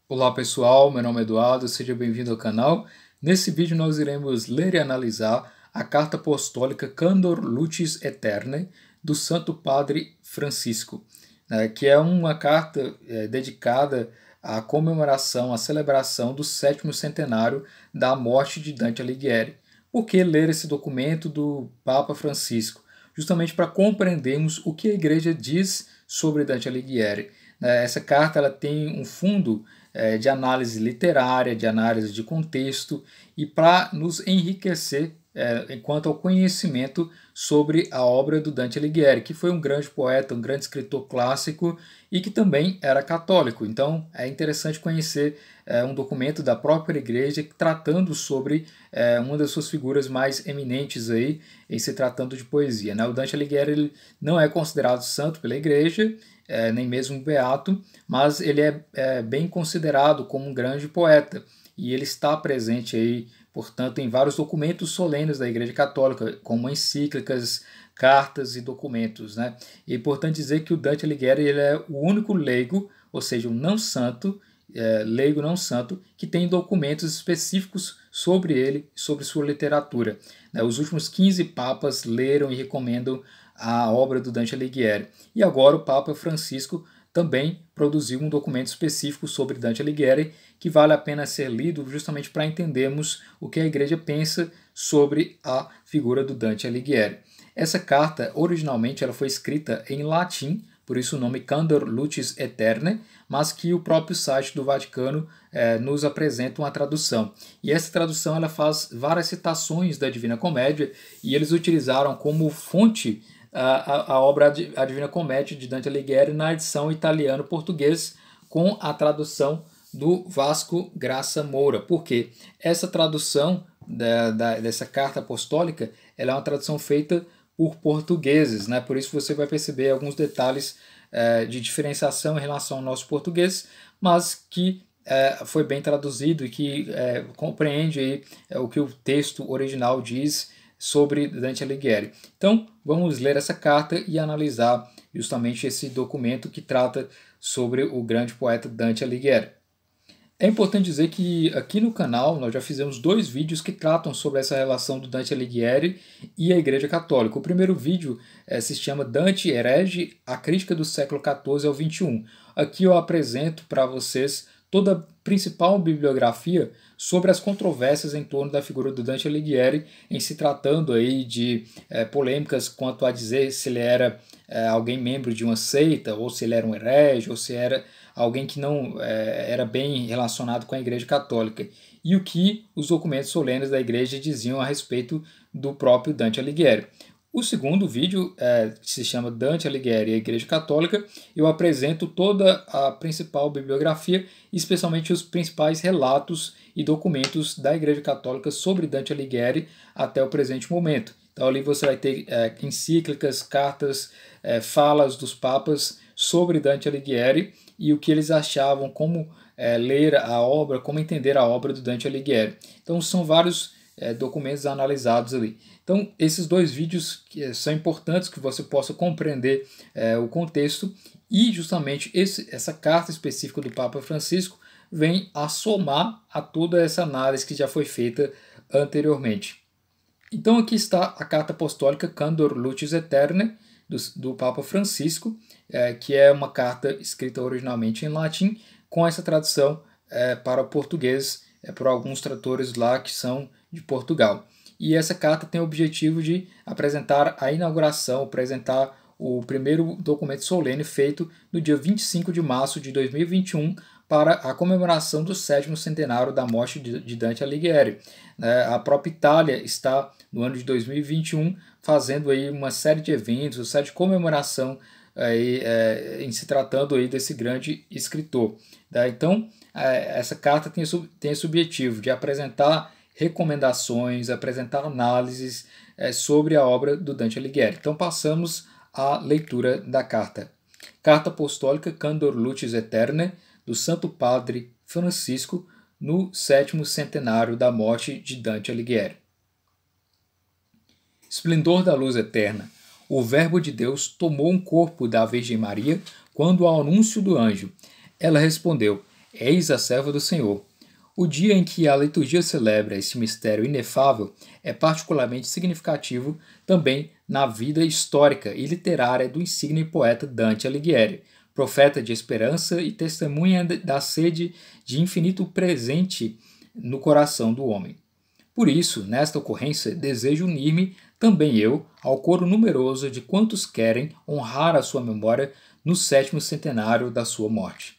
Olá pessoal, meu nome é Eduardo, seja bem-vindo ao canal. Nesse vídeo nós iremos ler e analisar a carta apostólica Candor Lucis Aeternae do Santo Padre Francisco, que é uma carta dedicada à comemoração, à celebração do 7º centenário da morte de Dante Alighieri. Por que ler esse documento do Papa Francisco? Justamente para compreendermos o que a Igreja diz sobre Dante Alighieri. Essa carta ela tem um fundo de análise literária, de análise de contexto e para nos enriquecer enquanto ao conhecimento sobre a obra do Dante Alighieri, que foi um grande poeta, um grande escritor clássico e que também era católico. Então é interessante conhecer um documento da própria Igreja tratando sobre uma das suas figuras mais eminentes aí em se tratando de poesia. O Dante Alighieri ele não é considerado santo pela Igreja, nem mesmo beato, mas ele é bem considerado como um grande poeta e ele está presente aí, portanto, em vários documentos solenes da Igreja Católica, como encíclicas, cartas e documentos, né? E é importante dizer que o Dante Alighieri ele é o único leigo, ou seja, um não santo, leigo não santo, que tem documentos específicos sobre ele e sobre sua literatura. Os últimos 15 papas leram e recomendam a obra do Dante Alighieri. E agora o Papa Francisco também produziu um documento específico sobre Dante Alighieri que vale a pena ser lido justamente para entendermos o que a Igreja pensa sobre a figura do Dante Alighieri. Essa carta, originalmente, ela foi escrita em latim, por isso o nome Candor Lucis Aeternae, mas que o próprio site do Vaticano nos apresenta uma tradução. E essa tradução ela faz várias citações da Divina Comédia e eles utilizaram como fonte a obra A Divina Comédia de Dante Alighieri na edição italiano-português com a tradução do Vasco Graça Moura. Porque essa tradução dessa carta apostólica ela é uma tradução feita por portugueses, né? Por isso você vai perceber alguns detalhes de diferenciação em relação ao nosso português, mas que foi bem traduzido e que compreende aí, o que o texto original diz sobre Dante Alighieri. Então, vamos ler essa carta e analisar justamente esse documento que trata sobre o grande poeta Dante Alighieri. É importante dizer que aqui no canal nós já fizemos 2 vídeos que tratam sobre essa relação do Dante Alighieri e a Igreja Católica. O primeiro vídeo se chama Dante Herege, a crítica do século XIV ao XXI. Aqui eu apresento para vocês toda a principal bibliografia sobre as controvérsias em torno da figura do Dante Alighieri, em se tratando aí de polêmicas quanto a dizer se ele era alguém membro de uma seita, ou se ele era um herege, ou se era alguém que não era bem relacionado com a Igreja Católica, e o que os documentos solenes da Igreja diziam a respeito do próprio Dante Alighieri. O segundo vídeo, que se chama Dante Alighieri e a Igreja Católica, eu apresento toda a principal bibliografia, especialmente os principais relatos e documentos da Igreja Católica sobre Dante Alighieri até o presente momento. Então ali você vai ter encíclicas, cartas, falas dos papas sobre Dante Alighieri e o que eles achavam, como ler a obra, como entender a obra do Dante Alighieri. Então são vários documentos analisados ali. Então esses 2 vídeos são importantes que você possa compreender o contexto e justamente essa carta específica do Papa Francisco vem a somar a toda essa análise que já foi feita anteriormente. Então aqui está a carta apostólica Candor Lucis Aeternae do Papa Francisco, que é uma carta escrita originalmente em latim, com essa tradução para o português por alguns tradutores lá que são de Portugal. E essa carta tem o objetivo de apresentar a inauguração, apresentar o primeiro documento solene feito no dia 25 de março de 2021 para a comemoração do 7º centenário da morte de Dante Alighieri. A própria Itália está, no ano de 2021, fazendo aí uma série de eventos, uma série de comemoração aí, em se tratando aí desse grande escritor. Então, essa carta tem esse objetivo de apresentar recomendações, apresentar análises sobre a obra do Dante Alighieri. Então, passamos à leitura da carta. Carta Apostólica Candor Lucis Aeternae, do Santo Padre Francisco, no 7º centenário da morte de Dante Alighieri. Esplendor da luz eterna, o Verbo de Deus tomou um corpo da Virgem Maria quando ao anúncio do anjo. Ela respondeu: Eis a serva do Senhor. O dia em que a liturgia celebra esse mistério inefável é particularmente significativo também na vida histórica e literária do insigne poeta Dante Alighieri, profeta de esperança e testemunha da sede de infinito presente no coração do homem. Por isso, nesta ocorrência, desejo unir-me também eu ao coro numeroso de quantos querem honrar a sua memória no 7º centenário da sua morte.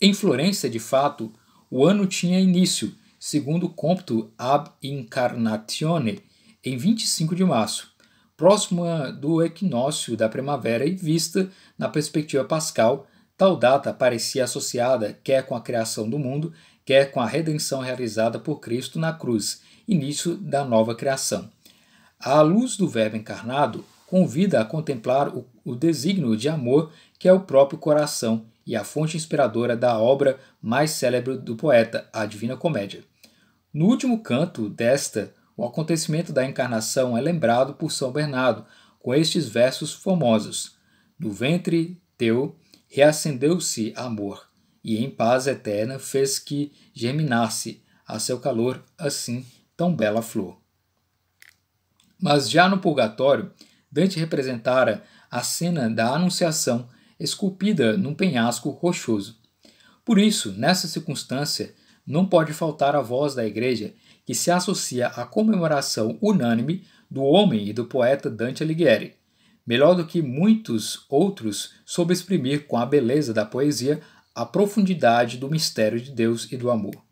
Em Florença, de fato, o ano tinha início, segundo o cômputo ab incarnatione, em 25 de março, próxima do equinócio da primavera e vista na perspectiva pascal. Tal data parecia associada quer com a criação do mundo, quer com a redenção realizada por Cristo na cruz, início da nova criação. A luz do Verbo encarnado convida a contemplar o desígnio de amor que é o próprio coração e a fonte inspiradora da obra mais célebre do poeta, a Divina Comédia. No último canto desta, o acontecimento da encarnação é lembrado por São Bernardo, com estes versos famosos: "Do ventre teu reacendeu-se amor, e em paz eterna fez que germinasse a seu calor assim tão bela flor." Mas já no Purgatório, Dante representara a cena da Anunciação, esculpida num penhasco rochoso. Por isso, nessa circunstância, não pode faltar a voz da Igreja que se associa à comemoração unânime do homem e do poeta Dante Alighieri. Melhor do que muitos outros, soube exprimir com a beleza da poesia a profundidade do mistério de Deus e do amor.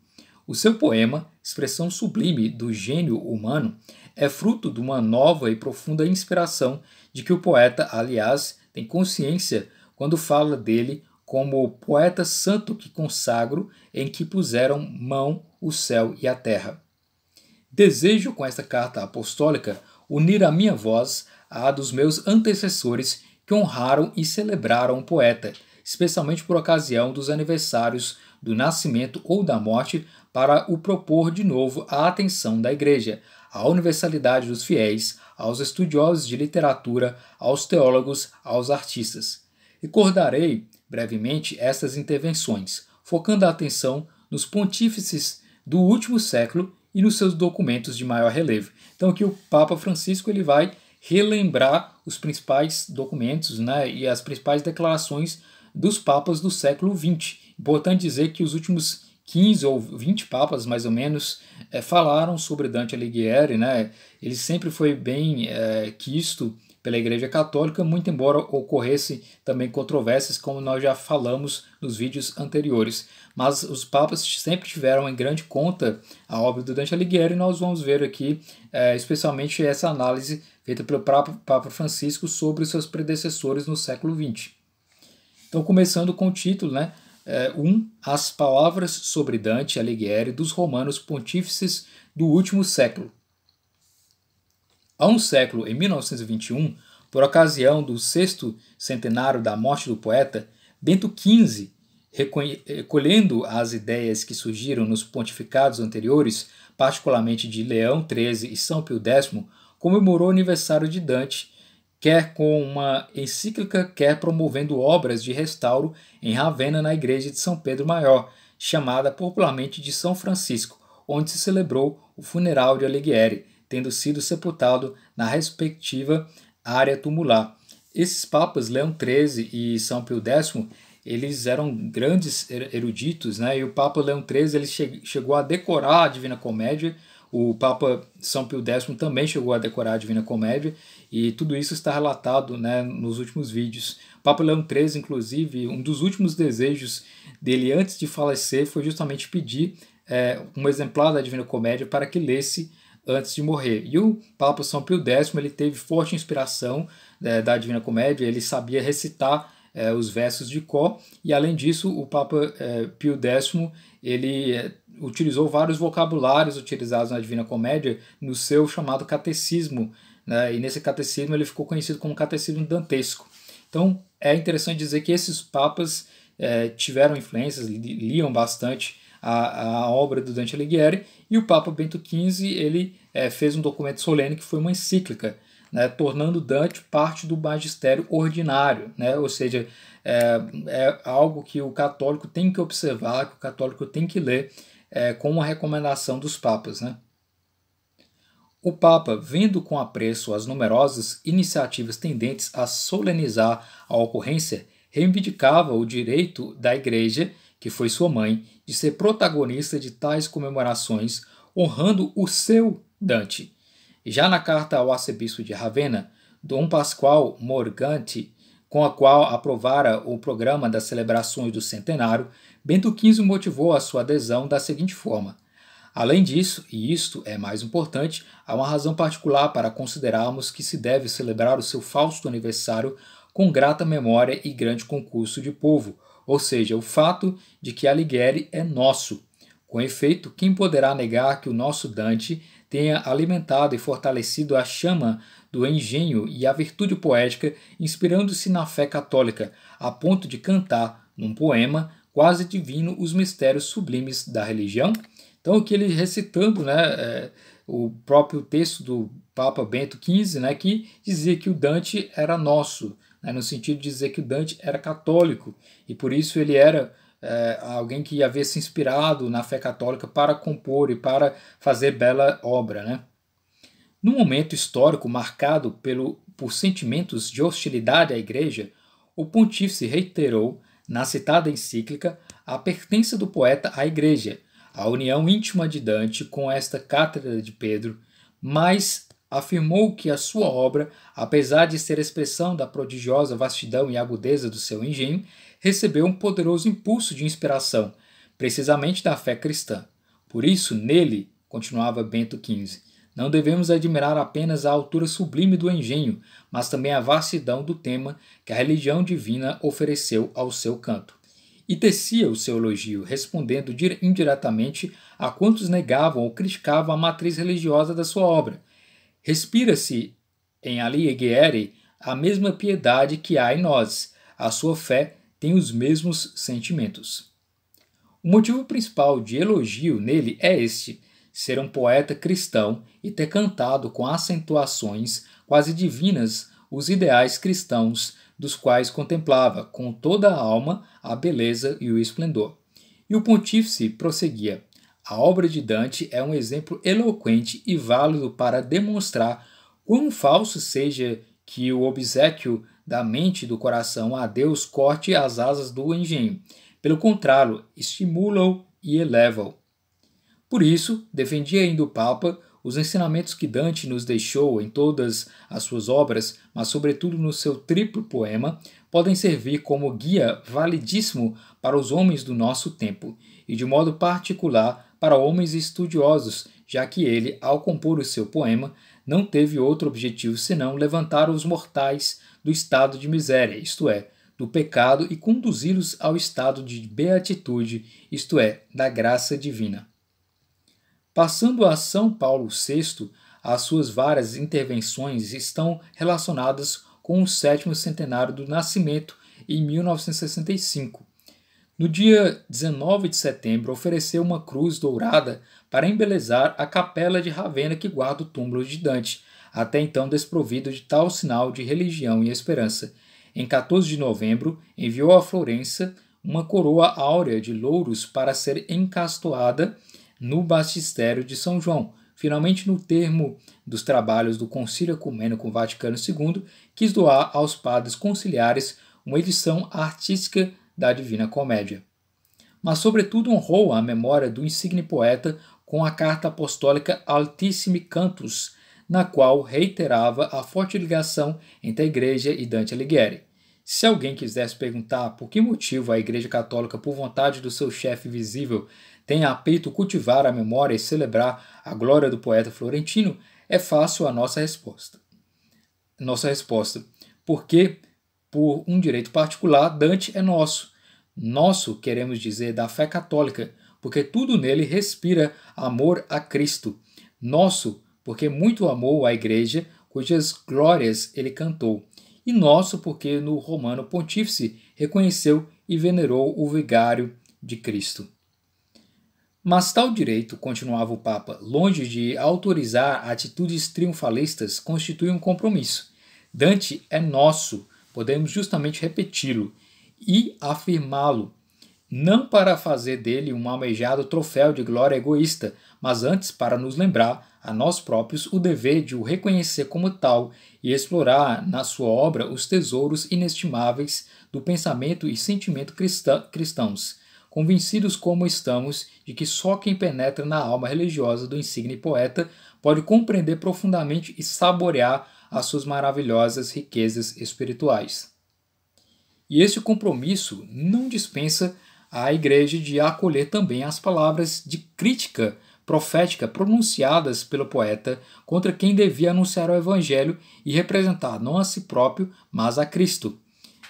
O seu poema, expressão sublime do gênio humano, é fruto de uma nova e profunda inspiração de que o poeta, aliás, tem consciência quando fala dele como o poeta santo que consagro, em que puseram mão o céu e a terra. Desejo com esta carta apostólica unir a minha voz à dos meus antecessores que honraram e celebraram o poeta, especialmente por ocasião dos aniversários do nascimento ou da morte, para o propor de novo à atenção da Igreja, à universalidade dos fiéis, aos estudiosos de literatura, aos teólogos, aos artistas. Recordarei brevemente estas intervenções, focando a atenção nos pontífices do último século e nos seus documentos de maior relevo. Então aqui o Papa Francisco ele vai relembrar os principais documentos, né, e as principais declarações dos papas do século XX. Importante dizer que os últimos 15 ou 20 papas, mais ou menos, falaram sobre Dante Alighieri, né? Ele sempre foi bem quisto pela Igreja Católica, muito embora ocorresse também controvérsias, como nós já falamos nos vídeos anteriores. Mas os papas sempre tiveram em grande conta a obra do Dante Alighieri, e nós vamos ver aqui especialmente essa análise feita pelo Papa Francisco sobre os seus predecessores no século XX. Então, começando com o título, né? As palavras sobre Dante Alighieri dos romanos pontífices do último século. Há um século, em 1921, por ocasião do 6º centenário da morte do poeta, Bento XV, recolhendo as ideias que surgiram nos pontificados anteriores, particularmente de Leão XIII e São Pio X, comemorou o aniversário de Dante, quer com uma encíclica, quer promovendo obras de restauro em Ravenna, na igreja de São Pedro Maior, chamada popularmente de São Francisco, onde se celebrou o funeral de Alighieri, tendo sido sepultado na respectiva área tumular. Esses papas, Leão XIII e São Pio X, eles eram grandes eruditos, né? E o Papa Leão XIII ele chegou a decorar a Divina Comédia. O Papa São Pio X também chegou a decorar a Divina Comédia, e tudo isso está relatado, né, nos últimos vídeos. O Papa Leão XIII, inclusive, um dos últimos desejos dele antes de falecer foi justamente pedir um exemplar da Divina Comédia para que lesse antes de morrer. E o Papa São Pio X ele teve forte inspiração da Divina Comédia, ele sabia recitar os versos de cor, e além disso o Papa Pio X ele utilizou vários vocabulários utilizados na Divina Comédia no seu chamado catecismo, né? E nesse catecismo ele ficou conhecido como catecismo dantesco. Então é interessante dizer que esses papas tiveram influências, liam bastante a obra do Dante Alighieri, e o Papa Bento XV ele fez um documento solene que foi uma encíclica, né, tornando Dante parte do magistério ordinário, né, ou seja, é algo que o católico tem que observar, que o católico tem que ler com uma recomendação dos papas, né. O Papa, vendo com apreço as numerosas iniciativas tendentes a solenizar a ocorrência, reivindicava o direito da Igreja, que foi sua mãe, de ser protagonista de tais comemorações, honrando o seu Dante. Já na carta ao arcebispo de Ravenna, Dom Pascoal Morganti, com a qual aprovara o programa das celebrações do centenário, Bento XV motivou a sua adesão da seguinte forma: além disso, e isto é mais importante, há uma razão particular para considerarmos que se deve celebrar o seu fausto aniversário com grata memória e grande concurso de povo, ou seja, o fato de que Alighieri é nosso. Com efeito, quem poderá negar que o nosso Dante tenha alimentado e fortalecido a chama do engenho e a virtude poética, inspirando-se na fé católica, a ponto de cantar, num poema quase divino, os mistérios sublimes da religião? Então, aqui ele recitando, né, o próprio texto do Papa Bento XV, né, que dizia que o Dante era nosso, né, no sentido de dizer que o Dante era católico, e por isso ele era alguém que havia se inspirado na fé católica para compor e para fazer bela obra, né. Num momento histórico marcado por sentimentos de hostilidade à Igreja, o pontífice reiterou, na citada encíclica, a pertença do poeta à Igreja, a união íntima de Dante com esta cátedra de Pedro, mas afirmou que a sua obra, apesar de ser expressão da prodigiosa vastidão e agudeza do seu engenho, recebeu um poderoso impulso de inspiração, precisamente da fé cristã. Por isso, nele, continuava Bento XV, não devemos admirar apenas a altura sublime do engenho, mas também a vastidão do tema que a religião divina ofereceu ao seu canto. E tecia o seu elogio, respondendo indiretamente a quantos negavam ou criticavam a matriz religiosa da sua obra. Respira-se em Alighieri a mesma piedade que há em nós. A sua fé tem os mesmos sentimentos. O motivo principal de elogio nele é este: ser um poeta cristão e ter cantado com acentuações quase divinas os ideais cristãos dos quais contemplava com toda a alma a beleza e o esplendor. E o pontífice prosseguia: a obra de Dante é um exemplo eloquente e válido para demonstrar quão falso seja que o obséquio da mente e do coração a Deus corte as asas do engenho. Pelo contrário, estimula-o e eleva-o. Por isso, defendia ainda o Papa os ensinamentos que Dante nos deixou em todas as suas obras, mas sobretudo no seu triplo poema, podem servir como guia validíssimo para os homens do nosso tempo, e de modo particular para homens estudiosos, já que ele, ao compor o seu poema, não teve outro objetivo senão levantar os mortais do estado de miséria, isto é, do pecado, e conduzi-los ao estado de beatitude, isto é, da graça divina. Passando a São Paulo VI, as suas várias intervenções estão relacionadas com o 7º centenário do nascimento, em 1965. No dia 19 de setembro, ofereceu uma cruz dourada para embelezar a capela de Ravenna que guarda o túmulo de Dante, até então desprovido de tal sinal de religião e esperança. Em 14 de novembro, enviou a Florença uma coroa áurea de louros para ser encastoada no Batistério de São João. Finalmente, no termo dos trabalhos do Concílio Ecumênico Vaticano II, quis doar aos padres conciliares uma edição artística da Divina Comédia. Mas, sobretudo, honrou a memória do insigne poeta com a carta apostólica Altissimi Cantus, na qual reiterava a forte ligação entre a Igreja e Dante Alighieri. Se alguém quisesse perguntar por que motivo a Igreja Católica, por vontade do seu chefe visível, tem a peito cultivar a memória e celebrar a glória do poeta florentino, é fácil a nossa resposta. Porque, por um direito particular, Dante é nosso. Nosso, queremos dizer, da fé católica, porque tudo nele respira amor a Cristo. Nosso, porque muito amou a Igreja, cujas glórias ele cantou. E nosso, porque no Romano Pontífice reconheceu e venerou o Vigário de Cristo. Mas tal direito, continuava o Papa, longe de autorizar atitudes triunfalistas, constitui um compromisso. Dante é nosso, podemos justamente repeti-lo e afirmá-lo, não para fazer dele um almejado troféu de glória egoísta, mas antes para nos lembrar, a nós próprios, o dever de o reconhecer como tal e explorar na sua obra os tesouros inestimáveis do pensamento e sentimento cristãos, convencidos como estamos de que só quem penetra na alma religiosa do insigne poeta pode compreender profundamente e saborear as suas maravilhosas riquezas espirituais. E este compromisso não dispensa a Igreja de acolher também as palavras de crítica profética pronunciadas pelo poeta contra quem devia anunciar o Evangelho e representar não a si próprio, mas a Cristo.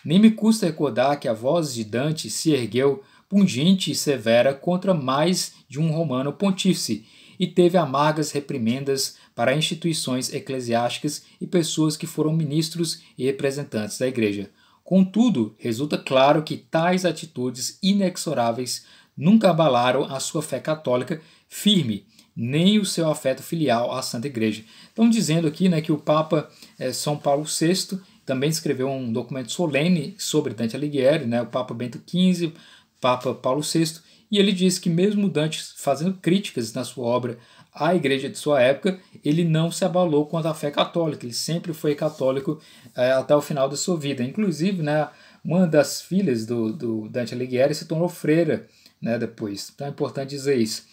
Nem me custa recordar que a voz de Dante se ergueu pungente e severa contra mais de um romano pontífice e teve amargas reprimendas para instituições eclesiásticas e pessoas que foram ministros e representantes da Igreja. Contudo, resulta claro que tais atitudes inexoráveis nunca abalaram a sua fé católica firme, nem o seu afeto filial à Santa Igreja. Estão dizendo aqui, né, que o Papa São Paulo VI também escreveu um documento solene sobre Dante Alighieri, né, o Papa Bento XV, Papa Paulo VI, e ele diz que mesmo Dante fazendo críticas na sua obra à Igreja de sua época, ele não se abalou quanto à fé católica, ele sempre foi católico até o final da sua vida. Inclusive, né, uma das filhas do Dante Alighieri se tornou freira, né, depois, então é importante dizer isso.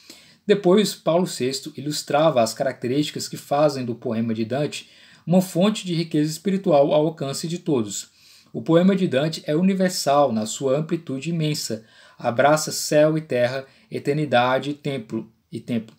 Depois, Paulo VI ilustrava as características que fazem do poema de Dante uma fonte de riqueza espiritual ao alcance de todos. O poema de Dante é universal na sua amplitude imensa, abraça céu e terra, eternidade e tempo.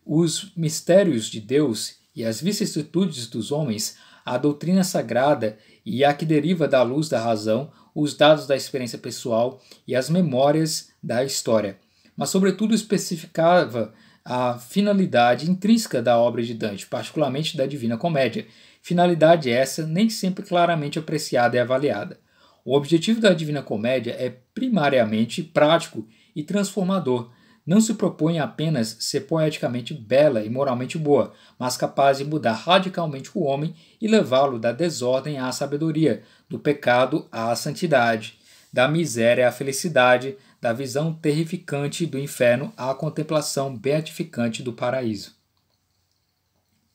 Os mistérios de Deus e as vicissitudes dos homens, a doutrina sagrada e a que deriva da luz da razão, os dados da experiência pessoal e as memórias da história. Mas, sobretudo, especificava a finalidade intrínseca da obra de Dante, particularmente da Divina Comédia. Finalidade essa nem sempre claramente apreciada e avaliada. O objetivo da Divina Comédia é primariamente prático e transformador. Não se propõe apenas ser poeticamente bela e moralmente boa, mas capaz de mudar radicalmente o homem e levá-lo da desordem à sabedoria, do pecado à santidade, da miséria à felicidade, da visão terrificante do inferno à contemplação beatificante do paraíso.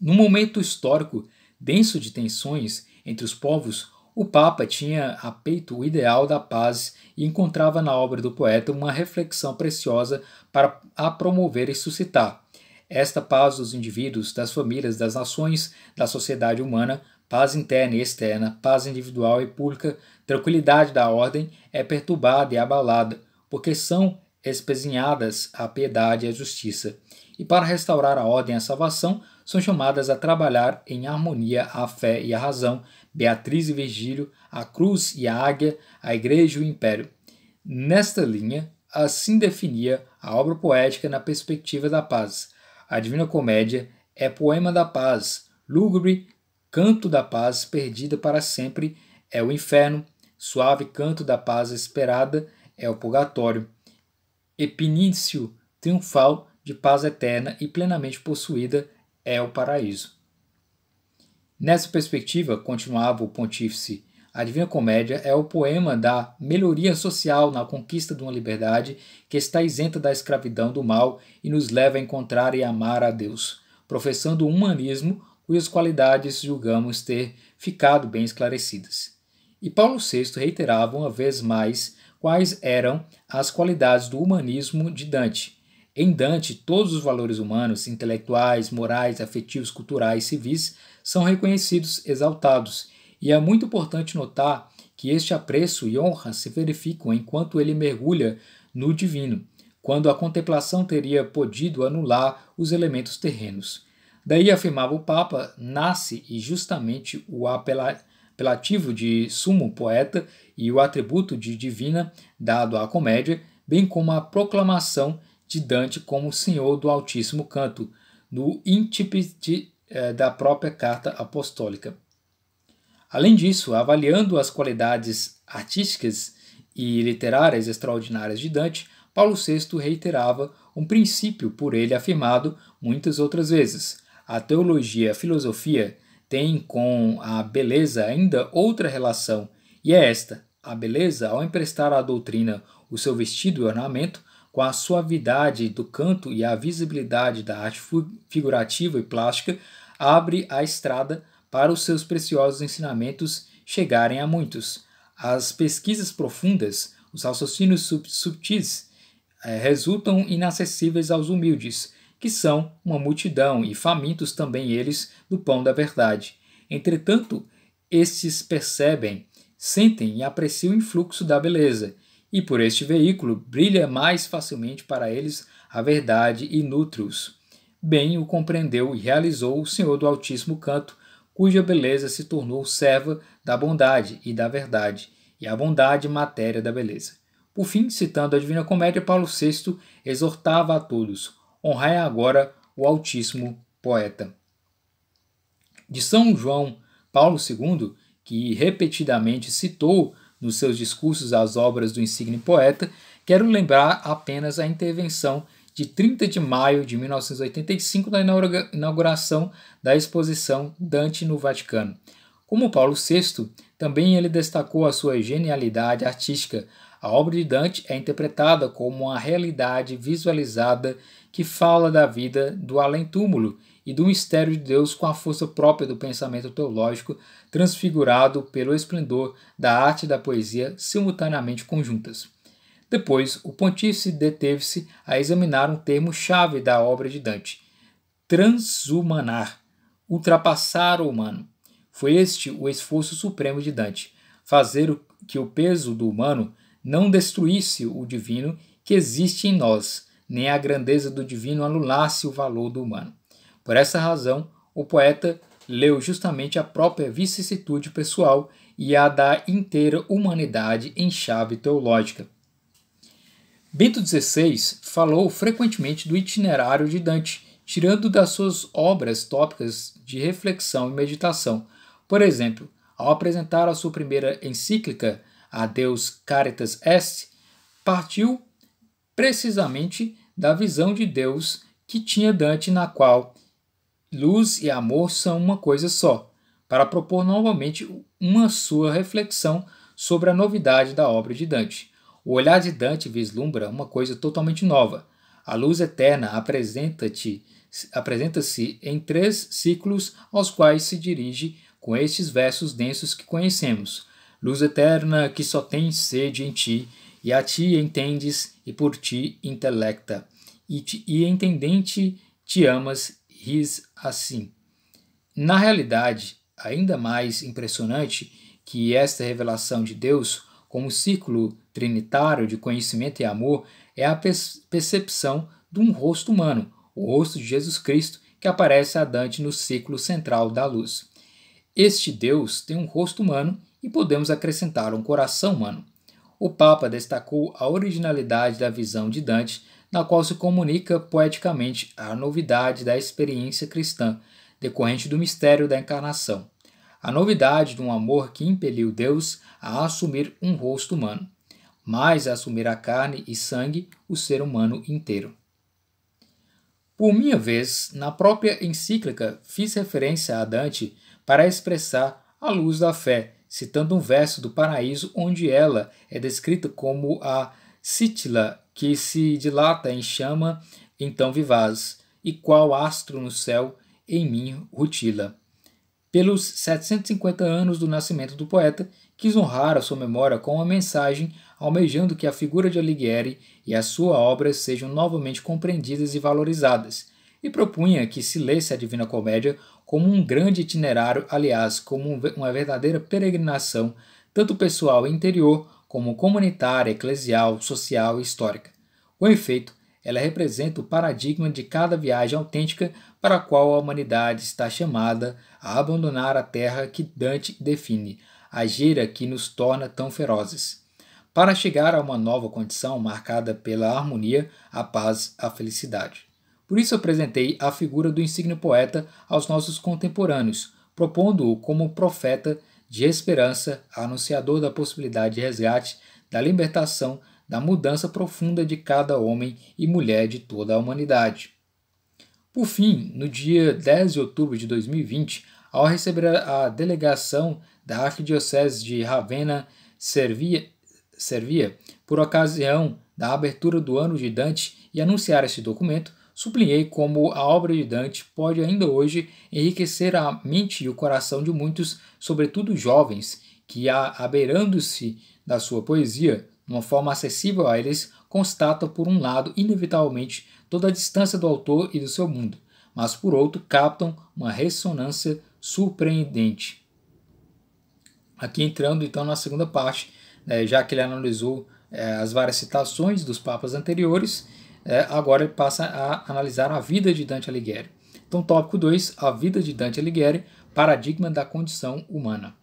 Num momento histórico denso de tensões entre os povos, o Papa tinha a peito o ideal da paz e encontrava na obra do poeta uma reflexão preciosa para a promover e suscitar. Esta paz dos indivíduos, das famílias, das nações, da sociedade humana, paz interna e externa, paz individual e pública, tranquilidade da ordem, é perturbada e abalada, porque são espezinhadas a piedade e a justiça. E para restaurar a ordem e a salvação, são chamadas a trabalhar em harmonia a fé e a razão, Beatriz e Virgílio, a cruz e a águia, a igreja e o império. Nesta linha, assim definia a obra poética na perspectiva da paz. A Divina Comédia é poema da paz, lúgubre canto da paz perdida para sempre é o inferno, suave canto da paz esperada é o purgatório, epinício triunfal de paz eterna e plenamente possuída é o paraíso. Nessa perspectiva, continuava o pontífice, a Divina Comédia é o poema da melhoria social na conquista de uma liberdade que está isenta da escravidão do mal e nos leva a encontrar e amar a Deus, professando um humanismo cujas qualidades julgamos ter ficado bem esclarecidas. E Paulo VI reiterava uma vez mais quais eram as qualidades do humanismo de Dante. Em Dante, todos os valores humanos, intelectuais, morais, afetivos, culturais, civis, são reconhecidos, exaltados, e é muito importante notar que este apreço e honra se verificam enquanto ele mergulha no divino, quando a contemplação teria podido anular os elementos terrenos. Daí, afirmava o Papa, nasce e justamente o apelativo de sumo poeta e o atributo de divina dado à comédia, bem como a proclamação de Dante como Senhor do Altíssimo Canto, no incipit da própria Carta Apostólica. Além disso, avaliando as qualidades artísticas e literárias extraordinárias de Dante, Paulo VI reiterava um princípio por ele afirmado muitas outras vezes. A teologia e a filosofia têm com a beleza ainda outra relação, e é esta: a beleza, ao emprestar à doutrina o seu vestido e ornamento, com a suavidade do canto e a visibilidade da arte figurativa e plástica, abre a estrada para os seus preciosos ensinamentos chegarem a muitos. As pesquisas profundas, os raciocínios subtis, resultam inacessíveis aos humildes, que são uma multidão e famintos também eles do pão da verdade. Entretanto, estes percebem, sentem e apreciam o influxo da beleza, e por este veículo brilha mais facilmente para eles a verdade e nutre-os. Bem o compreendeu e realizou o Senhor do Altíssimo Canto, cuja beleza se tornou serva da bondade e da verdade, e a bondade matéria da beleza. Por fim, citando a Divina Comédia, Paulo VI exortava a todos: honrai agora o Altíssimo Poeta. De São João Paulo II, que repetidamente citou nos seus discursos as obras do insigne poeta, quero lembrar apenas a intervenção de 30 de maio de 1985 na inauguração da exposição Dante no Vaticano. Como Paulo VI, também ele destacou a sua genialidade artística. A obra de Dante é interpretada como uma realidade visualizada que fala da vida do além-túmulo e do mistério de Deus com a força própria do pensamento teológico, transfigurado pelo esplendor da arte e da poesia simultaneamente conjuntas. Depois, o pontífice deteve-se a examinar um termo-chave da obra de Dante: transhumanar, ultrapassar o humano. Foi este o esforço supremo de Dante: fazer que o peso do humano não destruísse o divino que existe em nós, nem a grandeza do divino anulasse o valor do humano. Por essa razão, o poeta leu justamente a própria vicissitude pessoal e a da inteira humanidade em chave teológica. Bento XVI falou frequentemente do itinerário de Dante, tirando das suas obras tópicas de reflexão e meditação. Por exemplo, ao apresentar a sua primeira encíclica, A Deus Caritas Est, partiu precisamente da visão de Deus que tinha Dante, na qual luz e amor são uma coisa só, para propor novamente uma sua reflexão sobre a novidade da obra de Dante. O olhar de Dante vislumbra uma coisa totalmente nova. A luz eterna apresenta-se em 3 ciclos aos quais se dirige com estes versos densos que conhecemos. Luz eterna que só tem sede em ti, e a ti entendes e por ti intelecta, e entendente te amas, ris assim. Na realidade, ainda mais impressionante que esta revelação de Deus como círculo trinitário de conhecimento e amor é a percepção de um rosto humano, o rosto de Jesus Cristo, que aparece a Dante no círculo central da luz. Este Deus tem um rosto humano e podemos acrescentar um coração humano. O Papa destacou a originalidade da visão de Dante, na qual se comunica poeticamente a novidade da experiência cristã, decorrente do mistério da encarnação. A novidade de um amor que impeliu Deus a assumir um rosto humano, mas a assumir a carne e sangue, o ser humano inteiro. Por minha vez, na própria encíclica, fiz referência a Dante para expressar a luz da fé, citando um verso do Paraíso onde ela é descrita como a cítila que se dilata em chama então vivaz, e qual astro no céu em mim rutila. Pelos 750 anos do nascimento do poeta, quis honrar a sua memória com uma mensagem, almejando que a figura de Alighieri e a sua obra sejam novamente compreendidas e valorizadas, e propunha que se lesse a Divina Comédia como um grande itinerário, aliás, como uma verdadeira peregrinação, tanto pessoal e interior, como comunitária, eclesial, social e histórica. Com efeito, ela representa o paradigma de cada viagem autêntica para a qual a humanidade está chamada a abandonar a terra que Dante define, a gira que nos torna tão ferozes, para chegar a uma nova condição marcada pela harmonia, a paz, a felicidade. Por isso apresentei a figura do insigne poeta aos nossos contemporâneos, propondo-o como profeta de esperança, anunciador da possibilidade de resgate, da libertação, da mudança profunda de cada homem e mulher de toda a humanidade. Por fim, no dia 10 de outubro de 2020, ao receber a delegação da Arquidiocese de Ravenna, Servia, por ocasião da abertura do ano de Dante e anunciar este documento, sublinhei como a obra de Dante pode ainda hoje enriquecer a mente e o coração de muitos, sobretudo jovens, que, abeirando-se da sua poesia, numa forma acessível a eles, constatam, por um lado, inevitavelmente, toda a distância do autor e do seu mundo, mas, por outro, captam uma ressonância surpreendente. Aqui entrando, então, na segunda parte, já que ele analisou as várias citações dos papas anteriores, agora ele passa a analisar a vida de Dante Alighieri. Então, tópico 2, a vida de Dante Alighieri, paradigma da condição humana.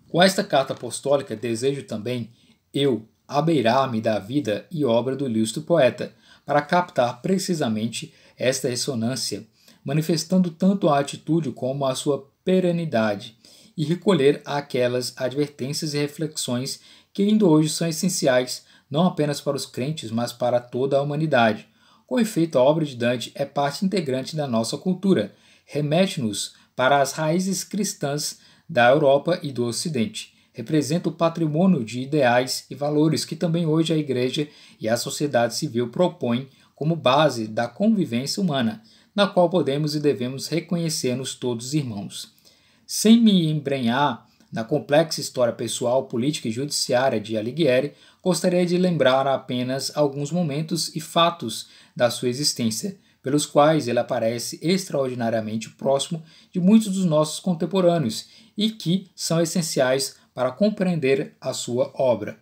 Com esta carta apostólica, desejo também eu abeirar-me da vida e obra do ilustre poeta, para captar precisamente esta ressonância, manifestando tanto a atitude como a sua perenidade, e recolher aquelas advertências e reflexões que ainda hoje são essenciais não apenas para os crentes, mas para toda a humanidade. Com efeito, a obra de Dante é parte integrante da nossa cultura, remete-nos para as raízes cristãs da Europa e do Ocidente. Representa o patrimônio de ideais e valores que também hoje a Igreja e a sociedade civil propõem como base da convivência humana, na qual podemos e devemos reconhecer-nos todos irmãos. Sem me embrenhar na complexa história pessoal, política e judiciária de Alighieri, gostaria de lembrar apenas alguns momentos e fatos da sua existência, pelos quais ele aparece extraordinariamente próximo de muitos dos nossos contemporâneos e que são essenciais para compreender a sua obra.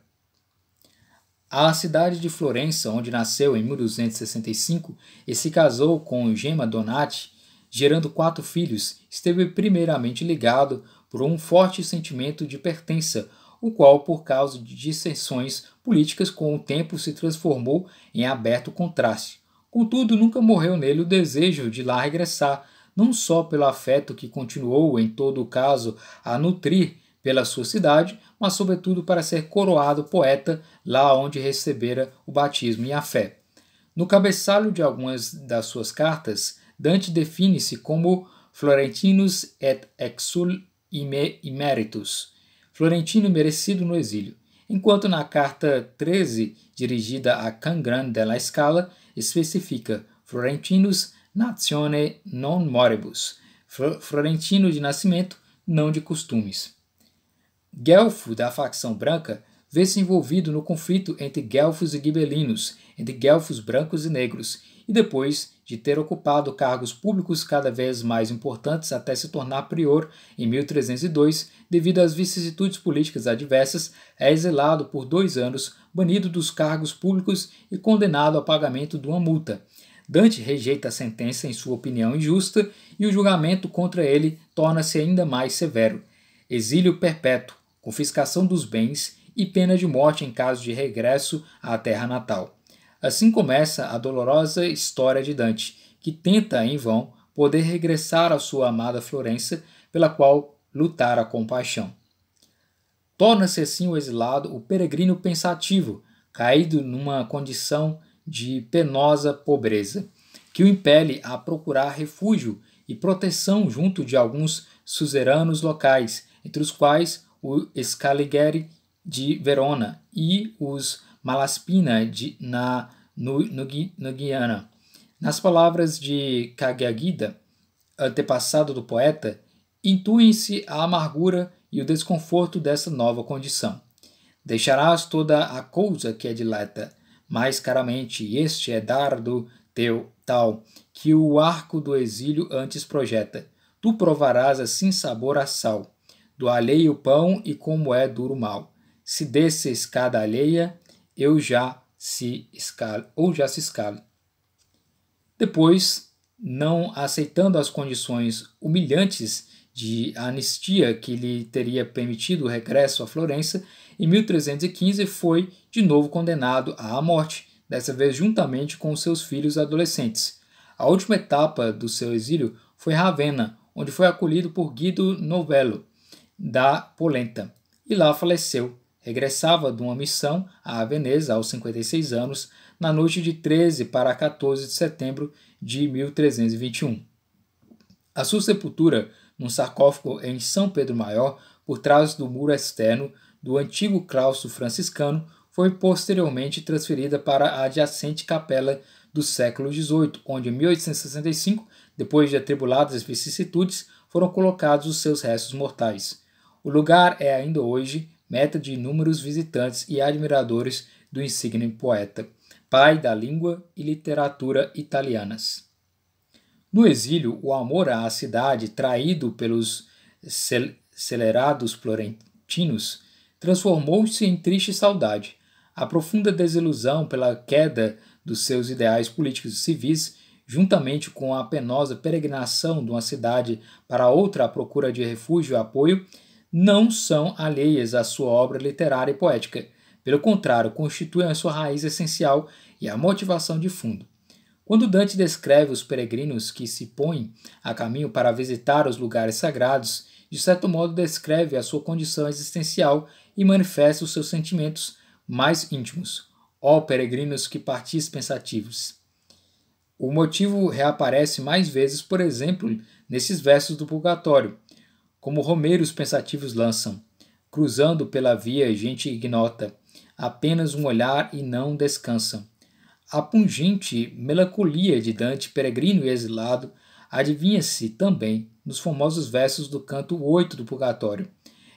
A cidade de Florença, onde nasceu em 1265 e se casou com Gemma Donati, gerando 4 filhos, esteve primeiramente ligado por um forte sentimento de pertença, o qual, por causa de dissensões políticas, com o tempo se transformou em aberto contraste. Contudo, nunca morreu nele o desejo de lá regressar, não só pelo afeto que continuou, em todo o caso, a nutrir pela sua cidade, mas sobretudo para ser coroado poeta lá onde recebera o batismo e a fé. No cabeçalho de algumas das suas cartas, Dante define-se como Florentinus et exul immeritus, florentino merecido no exílio, enquanto na carta 13, dirigida a Cangran della Scala, especifica Florentinus natione non moribus, florentino de nascimento, não de costumes. Guelfo, da facção branca, vê-se envolvido no conflito entre guelfos e gibelinos, entre guelfos brancos e negros, e depois de ter ocupado cargos públicos cada vez mais importantes até se tornar prior em 1302, devido às vicissitudes políticas adversas, é exilado por 2 anos, banido dos cargos públicos e condenado ao pagamento de uma multa. Dante rejeita a sentença em sua opinião injusta e o julgamento contra ele torna-se ainda mais severo. Exílio perpétuo, confiscação dos bens e pena de morte em caso de regresso à terra natal. Assim começa a dolorosa história de Dante, que tenta, em vão, poder regressar à sua amada Florença, pela qual lutara com paixão. Torna-se assim o exilado o peregrino pensativo, caído numa condição de penosa pobreza, que o impele a procurar refúgio e proteção junto de alguns suzeranos locais, entre os quais o Scaliger de Verona e os Malaspina no Guiana. Nas palavras de Cagagida, antepassado do poeta, intuem-se a amargura e o desconforto dessa nova condição. Deixarás toda a coisa que é dileta, mais caramente, e este é dardo teu tal, que o arco do exílio antes projeta. Tu provarás assim sabor a sal, do alheio pão e como é duro mal. Se desce a escada alheia, já se escala. Depois, não aceitando as condições humilhantes de anistia que lhe teria permitido o regresso a Florença, em 1315 foi de novo condenado à morte, dessa vez juntamente com seus filhos adolescentes. A última etapa do seu exílio foi Ravenna, onde foi acolhido por Guido Novello, da Polenta, e lá faleceu, regressava de uma missão à Veneza aos 56 anos, na noite de 13 para 14 de setembro de 1321. A sua sepultura, num sarcófago em São Pedro Maior, por trás do muro externo do antigo claustro franciscano, foi posteriormente transferida para a adjacente capela do século XVIII, onde em 1865, depois de atribuladas vicissitudes, foram colocados os seus restos mortais. O lugar é ainda hoje meta de inúmeros visitantes e admiradores do insigne poeta, pai da língua e literatura italianas. No exílio, o amor à cidade, traído pelos celerados florentinos, transformou-se em triste saudade. A profunda desilusão pela queda dos seus ideais políticos e civis, juntamente com a penosa peregrinação de uma cidade para outra à procura de refúgio e apoio, não são alheias à sua obra literária e poética. Pelo contrário, constituem a sua raiz essencial e a motivação de fundo. Quando Dante descreve os peregrinos que se põem a caminho para visitar os lugares sagrados, de certo modo descreve a sua condição existencial e manifesta os seus sentimentos mais íntimos. Ó peregrinos que partis pensativos! O motivo reaparece mais vezes, por exemplo, nesses versos do Purgatório, como romeiros pensativos lançam, cruzando pela via gente ignota, apenas um olhar e não descansam. A pungente melancolia de Dante, peregrino e exilado, adivinha-se também nos famosos versos do canto 8 do Purgatório.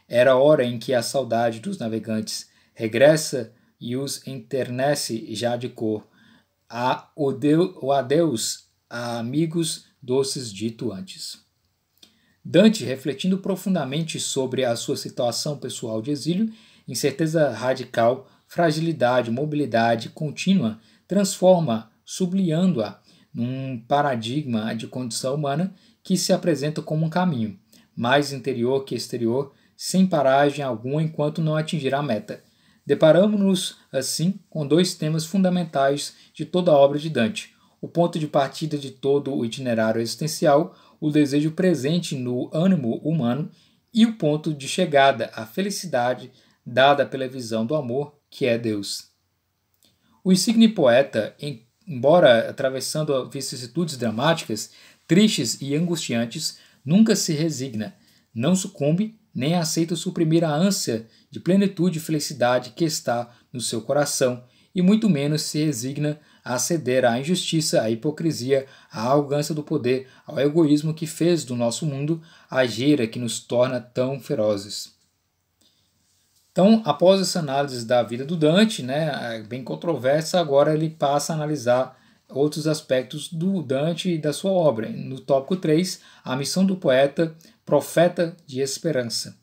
Era a hora em que a saudade dos navegantes regressa e os enternece já de cor. O adeus a amigos doces dito antes. Dante, refletindo profundamente sobre a sua situação pessoal de exílio, incerteza radical, fragilidade, mobilidade contínua, transforma, sublinhando-a num paradigma de condição humana que se apresenta como um caminho, mais interior que exterior, sem paragem alguma enquanto não atingir a meta. Deparamos-nos, assim, com dois temas fundamentais de toda a obra de Dante: o ponto de partida de todo o itinerário existencial, o desejo presente no ânimo humano, e o ponto de chegada, a felicidade dada pela visão do amor, que é Deus. O insigne poeta, embora atravessando vicissitudes dramáticas, tristes e angustiantes, nunca se resigna, não sucumbe, nem aceita suprimir a ânsia de plenitude e felicidade que está no seu coração, e muito menos se resigna a ceder à injustiça, à hipocrisia, à arrogância do poder, ao egoísmo que fez do nosso mundo a gera que nos torna tão ferozes. Então, após essa análise da vida do Dante, bem controversa, agora ele passa a analisar outros aspectos do Dante e da sua obra. No tópico 3, a missão do poeta, profeta de esperança.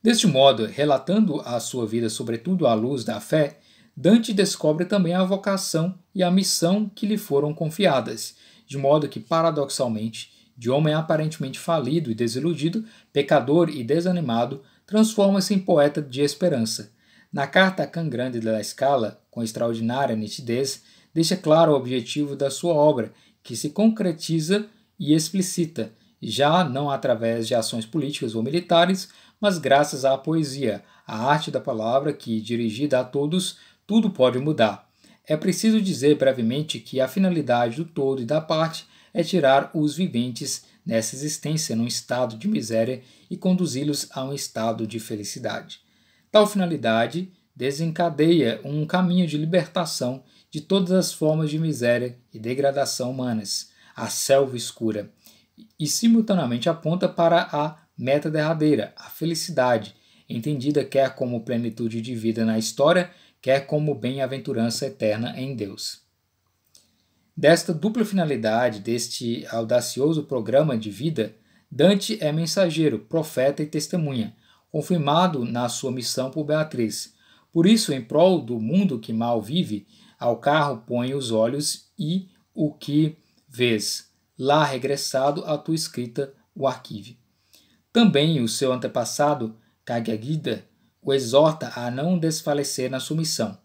Deste modo, relatando a sua vida sobretudo à luz da fé, Dante descobre também a vocação e a missão que lhe foram confiadas, de modo que, paradoxalmente, de homem aparentemente falido e desiludido, pecador e desanimado, transforma-se em poeta de esperança. Na carta a Can Grande della Scala, com extraordinária nitidez, deixa claro o objetivo da sua obra, que se concretiza e explicita, já não através de ações políticas ou militares, mas graças à poesia, à arte da palavra que, dirigida a todos, tudo pode mudar. É preciso dizer brevemente que a finalidade do todo e da parte é tirar os viventes nessa existência num estado de miséria e conduzi-los a um estado de felicidade. Tal finalidade desencadeia um caminho de libertação de todas as formas de miséria e degradação humanas, a selva escura, e simultaneamente aponta para a meta derradeira, a felicidade, entendida quer como plenitude de vida na história, quer como bem-aventurança eterna em Deus. Desta dupla finalidade, deste audacioso programa de vida, Dante é mensageiro, profeta e testemunha, confirmado na sua missão por Beatriz. Por isso, em prol do mundo que mal vive, ao carro põe os olhos e o que vês, lá regressado a tua escrita o arquive. Também o seu antepassado, Cagagida, o exorta a não desfalecer na sua missão.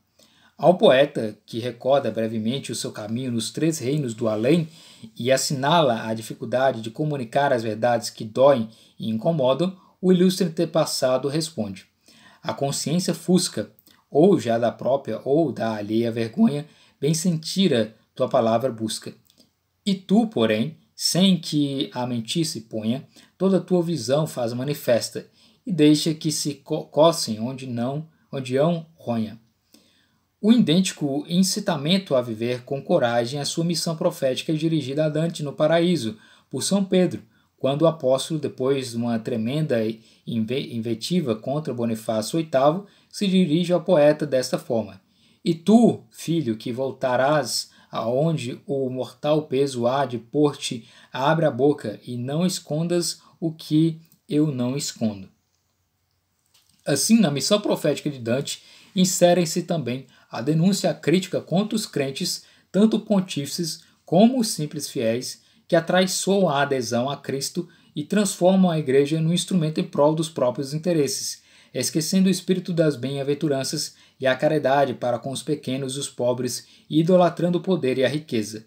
Ao poeta, que recorda brevemente o seu caminho nos 3 reinos do além e assinala a dificuldade de comunicar as verdades que doem e incomodam, o ilustre antepassado responde: a consciência fusca, ou já da própria ou da alheia vergonha, bem sentira tua palavra busca. E tu, porém, sem que a mentir se ponha, toda a tua visão faz manifesta, e deixa que se cossem onde hão ronha. O idêntico incitamento a viver com coragem a sua missão profética é dirigida a Dante no paraíso, por São Pedro, quando o apóstolo, depois de uma tremenda invetiva contra Bonifácio VIII, se dirige ao poeta desta forma: e tu, filho, que voltarás aonde o mortal peso há de pôr-te, abre a boca e não escondas o que eu não escondo. Assim, na missão profética de Dante, inserem-se também a denúncia e a crítica contra os crentes, tanto pontífices como os simples fiéis, que atraiçoam a adesão a Cristo e transformam a Igreja num instrumento em prol dos próprios interesses, esquecendo o espírito das bem-aventuranças e a caridade para com os pequenos e os pobres, e idolatrando o poder e a riqueza.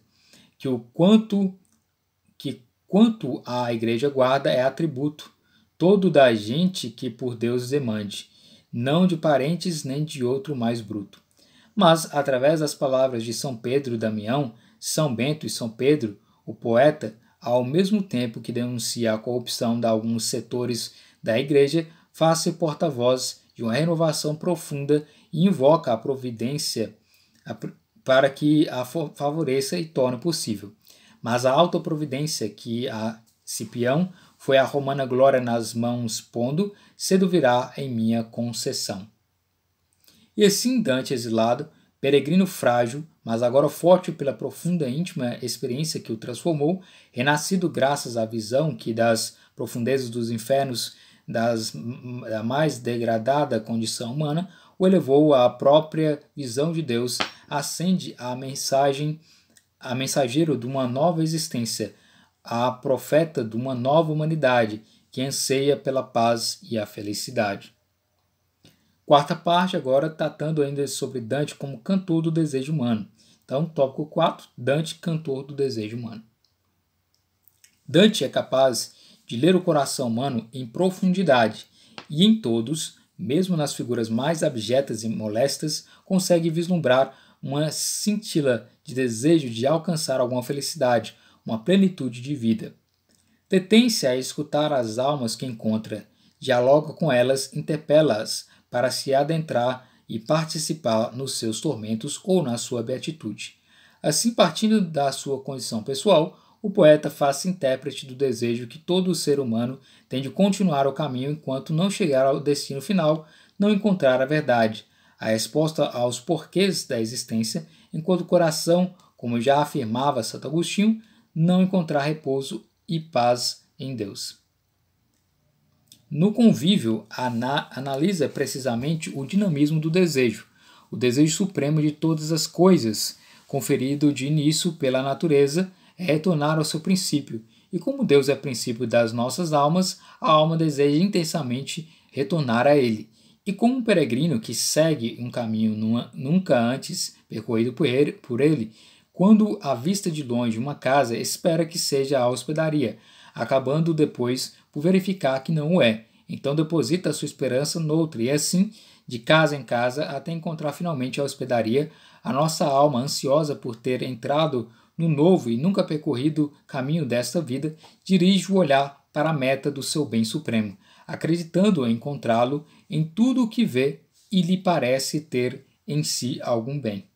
Quanto a Igreja guarda é atributo todo da gente que por Deus demande, não de parentes nem de outro mais bruto. Mas, através das palavras de São Pedro e Damião, São Bento e São Pedro, o poeta, ao mesmo tempo que denuncia a corrupção de alguns setores da Igreja, faz-se porta-voz de uma renovação profunda e invoca a providência para que a favoreça e torne possível. Mas a autoprovidência que a Cipião foi a romana glória nas mãos pondo, cedo virá em minha concessão. E assim Dante exilado, peregrino frágil, mas agora forte pela profunda e íntima experiência que o transformou, renascido graças à visão que das profundezas dos infernos, da mais degradada condição humana, o elevou à própria visão de Deus, acende a mensageiro de uma nova existência, a profeta de uma nova humanidade que anseia pela paz e a felicidade. Quarta parte, agora tratando ainda sobre Dante como cantor do desejo humano. Então, tópico 4, Dante, cantor do desejo humano. Dante é capaz de ler o coração humano em profundidade e em todos, mesmo nas figuras mais abjetas e molestas, consegue vislumbrar uma cintila de desejo de alcançar alguma felicidade, uma plenitude de vida. Detém-se a escutar as almas que encontra, dialoga com elas, interpela-as para se adentrar e participar nos seus tormentos ou na sua beatitude. Assim, partindo da sua condição pessoal, o poeta faz-se intérprete do desejo que todo ser humano tem de continuar o caminho enquanto não chegar ao destino final, não encontrar a verdade, a resposta aos porquês da existência, enquanto o coração, como já afirmava Santo Agostinho, não encontrar repouso e paz em Deus. No Convívio, analisa precisamente o dinamismo do desejo, o desejo supremo de todas as coisas, conferido de início pela natureza, é retornar ao seu princípio, e como Deus é princípio das nossas almas, a alma deseja intensamente retornar a Ele. E como um peregrino que segue um caminho nunca antes percorrido por ele, quando avista de longe uma casa, espera que seja a hospedaria, acabando depois por verificar que não o é. Então deposita a sua esperança noutra, e assim, de casa em casa, até encontrar finalmente a hospedaria, a nossa alma, ansiosa por ter entrado no novo e nunca percorrido caminho desta vida, dirige o olhar para a meta do seu bem supremo, acreditando encontrá-lo em tudo o que vê e lhe parece ter em si algum bem.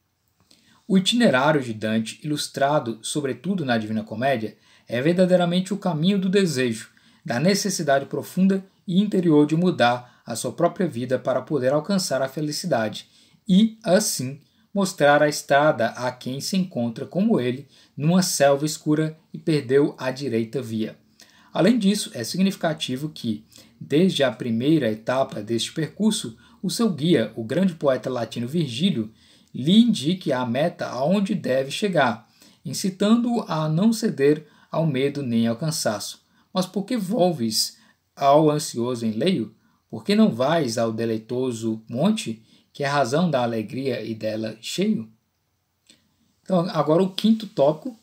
O itinerário de Dante, ilustrado sobretudo na Divina Comédia, é verdadeiramente o caminho do desejo, da necessidade profunda e interior de mudar a sua própria vida para poder alcançar a felicidade e, assim, mostrar a estrada a quem se encontra como ele numa selva escura e perdeu a direita via. Além disso, é significativo que, desde a primeira etapa deste percurso, o seu guia, o grande poeta latino Virgílio, lhe indique a meta aonde deve chegar, incitando-o a não ceder ao medo nem ao cansaço. Mas por que volves ao ansioso enleio? Por que não vais ao deleitoso monte, que é a razão da alegria e dela cheio? Então, agora o quinto tópico,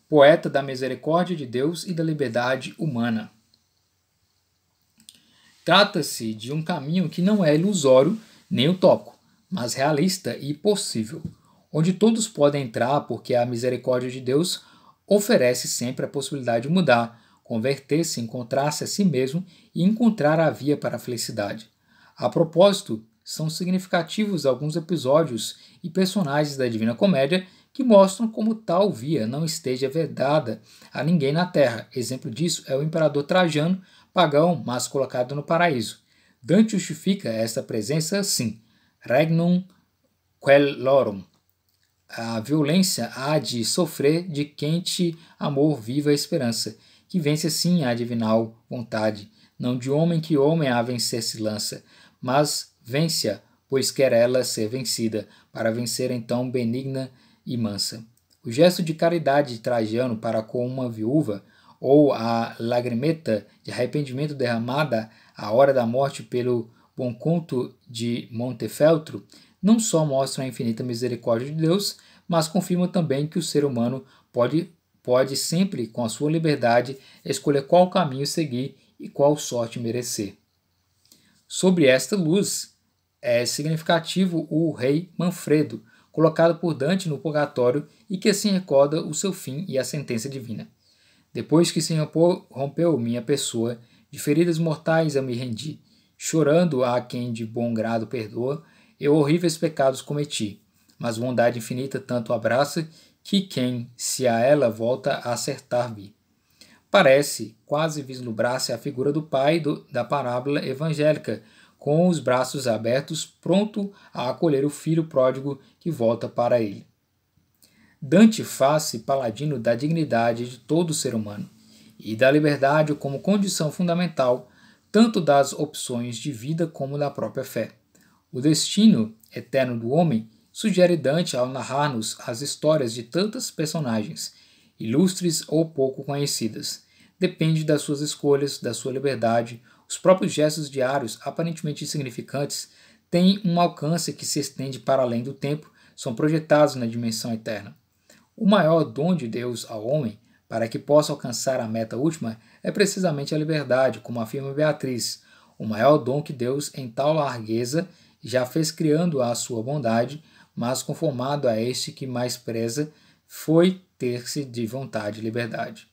poeta da misericórdia de Deus e da liberdade humana. Trata-se de um caminho que não é ilusório nem utópico, mas realista e possível, onde todos podem entrar porque a misericórdia de Deus oferece sempre a possibilidade de mudar, converter-se, encontrar-se a si mesmo e encontrar a via para a felicidade. A propósito, são significativos alguns episódios e personagens da Divina Comédia que mostram como tal via não esteja vedada a ninguém na Terra. Exemplo disso é o imperador Trajano, pagão, mas colocado no paraíso. Dante justifica esta presença assim: regnum quellorum. A violência há de sofrer de quente amor viva a esperança, que vence assim a divinal vontade, não de homem que homem a vencer se lança, mas vence-a, pois quer ela ser vencida, para vencer então benigna e mansa. O gesto de caridade de Trajano para com uma viúva, ou a lagrimeta de arrependimento derramada à hora da morte pelo bom conto de Montefeltro, não só mostram a infinita misericórdia de Deus, mas confirmam também que o ser humano pode sempre, com a sua liberdade, escolher qual caminho seguir e qual sorte merecer. Sobre esta luz, é significativo o rei Manfredo, colocado por Dante no purgatório e que assim recorda o seu fim e a sentença divina. Depois que se rompeu minha pessoa, de feridas mortais eu me rendi, chorando a quem de bom grado perdoa, eu horríveis pecados cometi, mas bondade infinita tanto abraça, que quem se a ela volta a acertar-me. Parece quase vislumbrar-se a figura do pai da parábola evangélica, com os braços abertos, pronto a acolher o filho pródigo que volta para ele. Dante faz-se paladino da dignidade de todo ser humano e da liberdade como condição fundamental tanto das opções de vida como da própria fé. O destino eterno do homem sugere Dante ao narrar-nos as histórias de tantas personagens, ilustres ou pouco conhecidas. Depende das suas escolhas, da sua liberdade. Os próprios gestos diários, aparentemente insignificantes, têm um alcance que se estende para além do tempo, são projetados na dimensão eterna. O maior dom de Deus ao homem, para que possa alcançar a meta última, é precisamente a liberdade, como afirma Beatriz. O maior dom que Deus, em tal largueza, já fez criando a sua bondade, mas conformado a este que mais preza, foi ter-se de vontade e liberdade.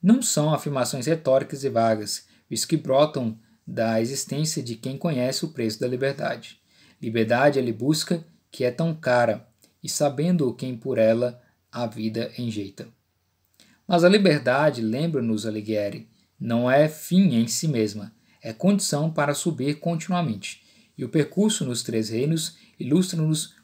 Não são afirmações retóricas e vagas, visto que brotam da existência de quem conhece o preço da liberdade. Liberdade ele busca, que é tão cara, e sabendo quem por ela a vida enjeita. Mas a liberdade, lembra-nos Alighieri, não é fim em si mesma, é condição para subir continuamente. E o percurso nos três reinos ilustra-nos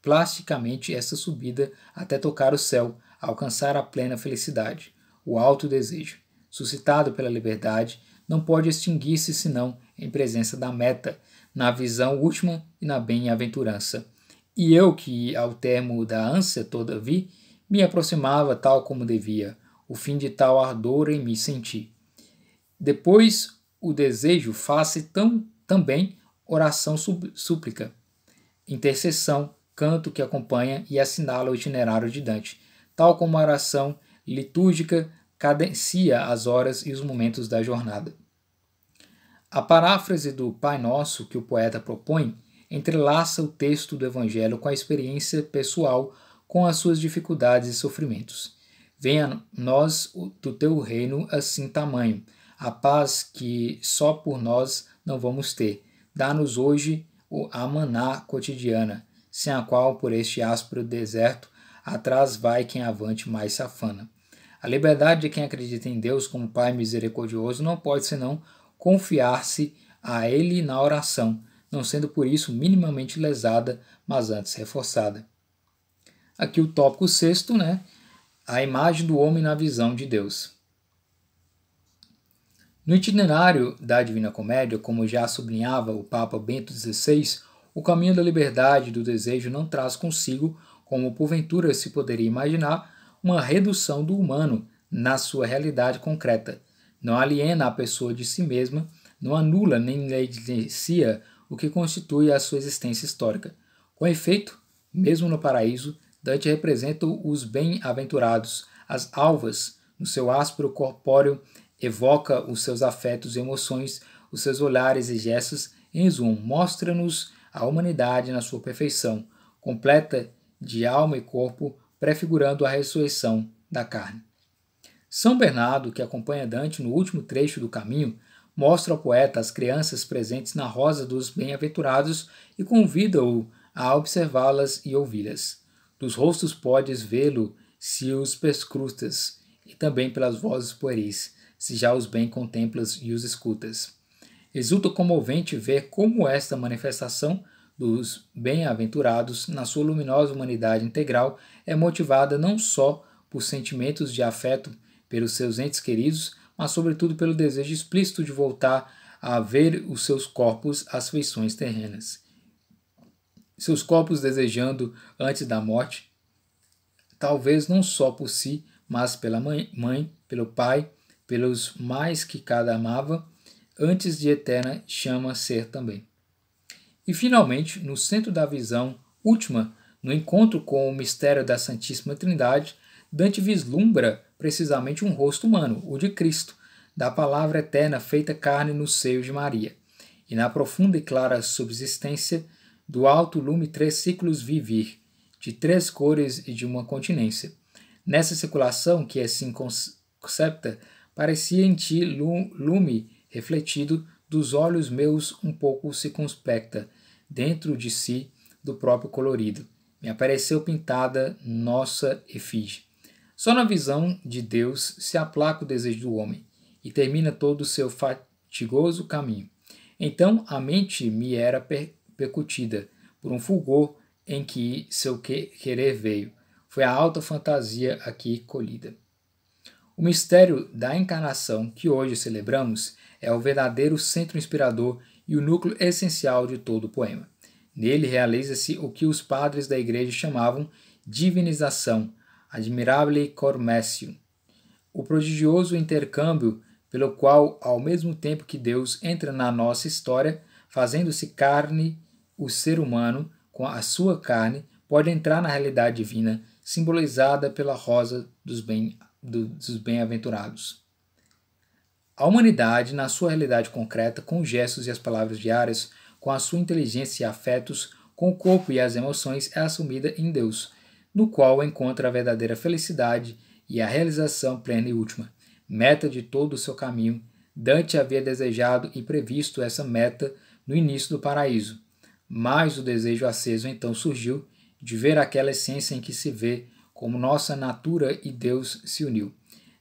plasticamente essa subida até tocar o céu, alcançar a plena felicidade. O alto desejo, suscitado pela liberdade, não pode extinguir-se senão em presença da meta, na visão última e na bem-aventurança. E eu que, ao termo da ânsia toda vi, me aproximava tal como devia, o fim de tal ardor em me senti. Depois o desejo faz-se também oração súplica, intercessão, canto que acompanha e assinala o itinerário de Dante, tal como a oração litúrgica cadencia as horas e os momentos da jornada. A paráfrase do Pai Nosso que o poeta propõe entrelaça o texto do Evangelho com a experiência pessoal, com as suas dificuldades e sofrimentos. Venha a nós do teu reino assim tamanho, a paz que só por nós não vamos ter. Dá-nos hoje a maná cotidiana, sem a qual por este áspero deserto atrás vai quem avante mais se afana. A liberdade de quem acredita em Deus como Pai misericordioso não pode senão confiar-se a Ele na oração, não sendo por isso minimamente lesada, mas antes reforçada. Aqui o tópico 6º, a imagem do homem na visão de Deus. No itinerário da Divina Comédia, como já sublinhava o Papa Bento XVI, o caminho da liberdade e do desejo não traz consigo, como porventura se poderia imaginar, uma redução do humano na sua realidade concreta. Não aliena a pessoa de si mesma, não anula nem negligencia o que constitui a sua existência histórica. Com efeito, mesmo no paraíso, Dante representa os bem-aventurados, as alvas, no seu áspero corpóreo, evoca os seus afetos e emoções, os seus olhares e gestos, em resumo, mostra-nos a humanidade na sua perfeição, completa de alma e corpo, prefigurando a ressurreição da carne. São Bernardo, que acompanha Dante no último trecho do caminho, mostra ao poeta as crianças presentes na rosa dos bem-aventurados e convida-o a observá-las e ouvi-las. Dos rostos podes vê-lo se os perscrutas, e também pelas vozes pueris, se já os bem contemplas e os escutas. Resulta comovente ver como esta manifestação dos bem-aventurados, na sua luminosa humanidade integral, é motivada não só por sentimentos de afeto pelos seus entes queridos, mas sobretudo pelo desejo explícito de voltar a ver os seus corpos às feições terrenas. Seus corpos desejando, antes da morte, talvez não só por si, mas pela mãe, pelo pai, pelos mais que cada amava, antes de eterna chama ser também. E finalmente, no centro da visão última, no encontro com o mistério da Santíssima Trindade, Dante vislumbra precisamente um rosto humano, o de Cristo, da palavra eterna feita carne no seio de Maria, e na profunda e clara subsistência do alto lume 3 ciclos vivir, de 3 cores e de uma continência. Nessa circulação, que assim concepta, parecia em ti lume refletido dos olhos meus um pouco circunspecta, dentro de si do próprio colorido. Me apareceu pintada nossa efígie. Só na visão de Deus se aplaca o desejo do homem, e termina todo o seu fatigoso caminho. Então a mente me era percutida por um fulgor em que seu querer veio. Foi a alta fantasia aqui colhida. O mistério da encarnação que hoje celebramos é o verdadeiro centro inspirador e o núcleo essencial de todo o poema. Nele realiza-se o que os padres da Igreja chamavam divinização, admirabile commessio, o prodigioso intercâmbio pelo qual, ao mesmo tempo que Deus entra na nossa história, fazendo-se carne, o ser humano, com a sua carne, pode entrar na realidade divina, simbolizada pela rosa dos bem-aventurados. A humanidade, na sua realidade concreta, com os gestos e as palavras diárias, com a sua inteligência e afetos, com o corpo e as emoções, é assumida em Deus, no qual encontra a verdadeira felicidade e a realização plena e última. Meta de todo o seu caminho, Dante havia desejado e previsto essa meta no início do paraíso, mas o desejo aceso então surgiu de ver aquela essência em que se vê como nossa natura e Deus se uniu.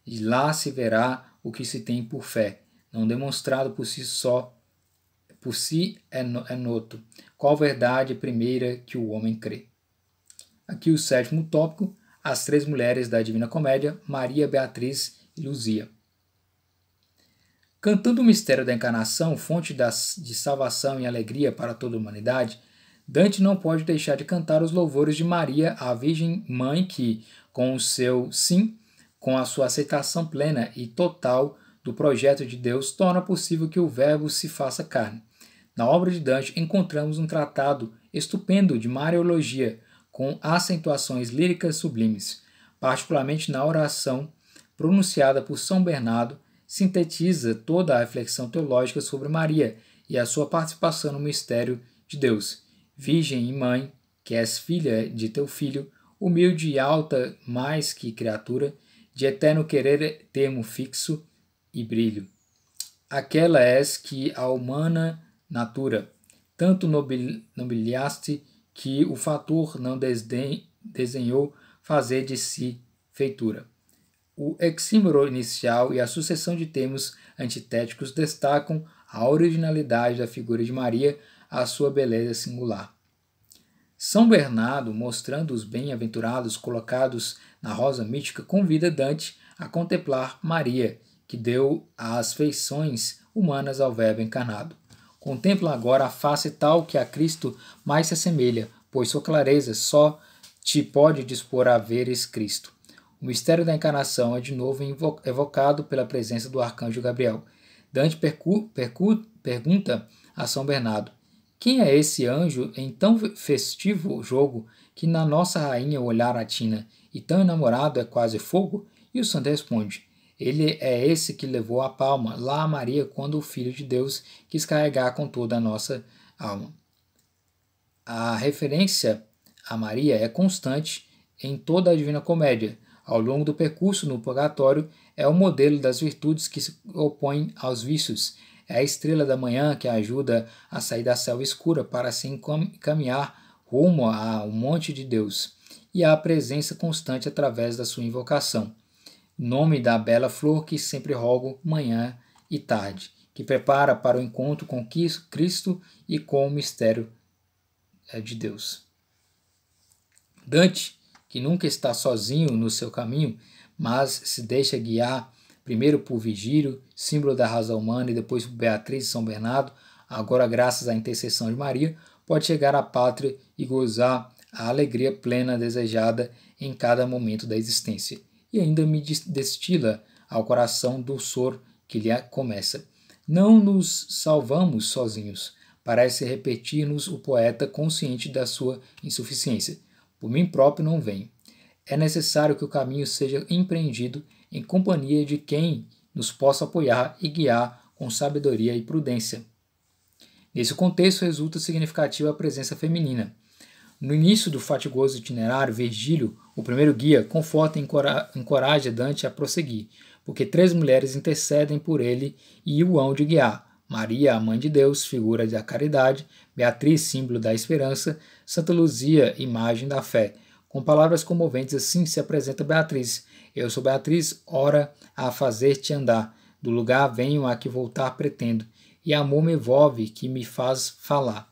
E lá se verá o que se tem por fé, não demonstrado por si só, por si é noto, qual verdade primeira que o homem crê. Aqui o 7º tópico, as 3 mulheres da Divina Comédia, Maria, Beatriz e Luzia. Cantando o mistério da encarnação, fonte de salvação e alegria para toda a humanidade, Dante não pode deixar de cantar os louvores de Maria, a Virgem Mãe que, com o seu sim, com a sua aceitação plena e total do projeto de Deus, torna possível que o Verbo se faça carne. Na obra de Dante encontramos um tratado estupendo de Mariologia, com acentuações líricas sublimes, particularmente na oração pronunciada por São Bernardo, sintetiza toda a reflexão teológica sobre Maria e a sua participação no mistério de Deus. Virgem e mãe, que és filha de teu filho, humilde e alta mais que criatura, de eterno querer termo fixo e brilho. Aquela és que a humana natura, tanto nobiliaste que o fator não desenhou fazer de si feitura. O exímoro inicial e a sucessão de termos antitéticos destacam a originalidade da figura de Maria, a sua beleza singular. São Bernardo, mostrando os bem-aventurados colocados na rosa mítica, convida Dante a contemplar Maria, que deu as feições humanas ao Verbo encarnado. Contempla agora a face tal que a Cristo mais se assemelha, pois sua clareza só te pode dispor a veres Cristo. O mistério da encarnação é de novo evocado pela presença do arcanjo Gabriel. Dante pergunta a São Bernardo: quem é esse anjo em tão festivo jogo que na nossa rainha o olhar atina, e tão enamorado é quase fogo? E o santo responde: Ele é esse que levou a palma lá a Maria quando o Filho de Deus quis carregar com toda a nossa alma. A referência a Maria é constante em toda a Divina Comédia. Ao longo do percurso no purgatório, é o modelo das virtudes que se opõem aos vícios. É a estrela da manhã que ajuda a sair da selva escura para se encaminhar rumo ao monte de Deus. E a presença constante através da sua invocação. Nome da bela flor que sempre rogo manhã e tarde, que prepara para o encontro com Cristo e com o mistério de Deus. Dante, que nunca está sozinho no seu caminho, mas se deixa guiar primeiro por Vigílio, símbolo da razão humana, e depois por Beatriz e São Bernardo, agora graças à intercessão de Maria, pode chegar à pátria e gozar a alegria plena desejada em cada momento da existência. E ainda me destila ao coração dulçor que lhe começa. Não nos salvamos sozinhos, parece repetir-nos o poeta consciente da sua insuficiência. Por mim próprio não venho. É necessário que o caminho seja empreendido em companhia de quem nos possa apoiar e guiar com sabedoria e prudência. Nesse contexto resulta significativa a presença feminina. No início do fatigoso itinerário, Virgílio, o primeiro guia, conforta e encoraja Dante a prosseguir, porque 3 mulheres intercedem por ele e o hão de guiar. Maria, a Mãe de Deus, figura da caridade, Beatriz, símbolo da esperança, Santa Luzia, imagem da fé. Com palavras comoventes assim se apresenta Beatriz. Eu sou Beatriz, ora a fazer-te andar, do lugar venho a que voltar pretendo, e amor me envolve que me faz falar.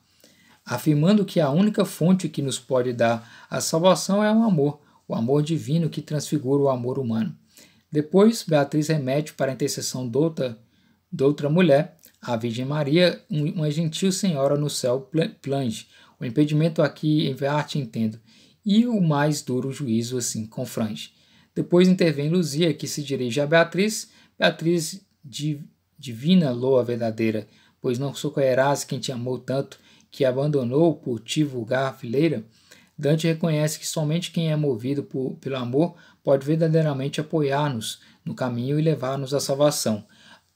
Afirmando que a única fonte que nos pode dar a salvação é o amor divino que transfigura o amor humano. Depois, Beatriz remete para a intercessão de outra mulher, a Virgem Maria, uma gentil senhora no céu plange. O impedimento aqui em arte entendo, e o mais duro juízo assim confrange. Depois intervém Luzia, que se dirige a Beatriz, Beatriz divina loa verdadeira, pois não socorrerás quem te amou tanto, que abandonou por te vulgar fileira. Dante reconhece que somente quem é movido pelo amor pode verdadeiramente apoiar-nos no caminho e levar-nos à salvação,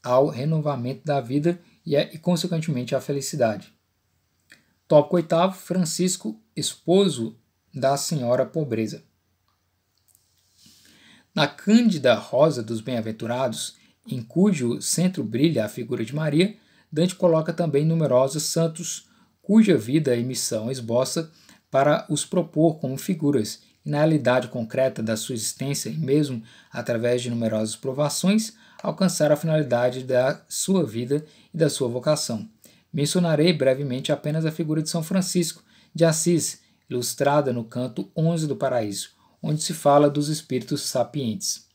ao renovamento da vida e consequentemente, à felicidade. Tópico 8º, Francisco, esposo da Senhora Pobreza. Na Cândida Rosa dos Bem-aventurados, em cujo centro brilha a figura de Maria, Dante coloca também numerosos santos cuja vida e missão esboça para os propor como figuras, e na realidade concreta da sua existência, e mesmo através de numerosas provações, alcançar a finalidade da sua vida e da sua vocação. Mencionarei brevemente apenas a figura de São Francisco de Assis, ilustrada no canto 11 do Paraíso, onde se fala dos espíritos sapientes.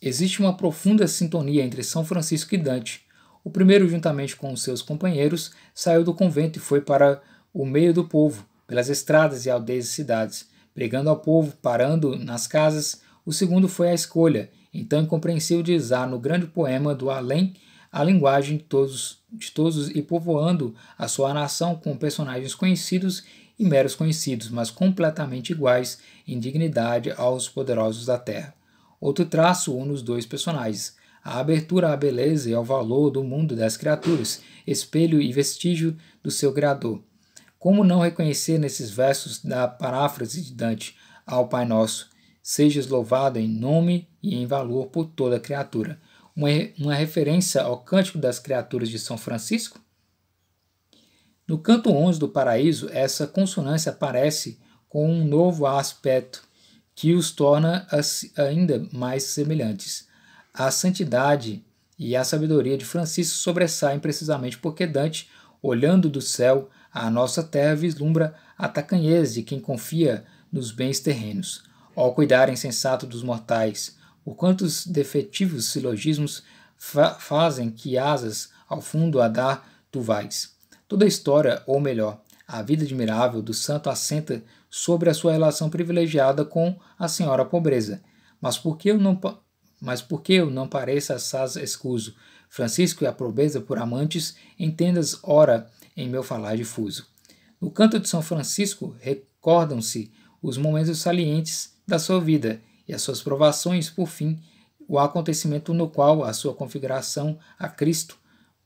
Existe uma profunda sintonia entre São Francisco e Dante. O primeiro, juntamente com os seus companheiros, saiu do convento e foi para o meio do povo, pelas estradas e aldeias e cidades, pregando ao povo, parando nas casas. O segundo foi a escolha, então incompreensível de usar no grande poema do além a linguagem de todos e povoando a sua nação com personagens conhecidos e meros conhecidos, mas completamente iguais em dignidade aos poderosos da terra. Outro traço une os dois personagens, a abertura à beleza e ao valor do mundo das criaturas, espelho e vestígio do seu Criador. Como não reconhecer nesses versos da paráfrase de Dante ao Pai Nosso, sejas louvado em nome e em valor por toda criatura, uma referência ao Cântico das Criaturas de São Francisco? No canto 11 do Paraíso, essa consonância aparece com um novo aspecto que os torna ainda mais semelhantes. A santidade e a sabedoria de Francisco sobressaem precisamente porque Dante, olhando do céu à nossa terra, vislumbra a tacanhez de quem confia nos bens terrenos. Ao cuidar insensato dos mortais, por quantos defetivos silogismos fazem que asas ao fundo a dar tu vais. Toda a história, ou melhor, a vida admirável do santo assenta sobre a sua relação privilegiada com a Senhora Pobreza. Mas por que eu não pareça assaz escuso, Francisco e a pobreza por amantes, entendas ora em meu falar difuso. No canto de São Francisco recordam-se os momentos salientes da sua vida e as suas provações, por fim, o acontecimento no qual a sua configuração a Cristo,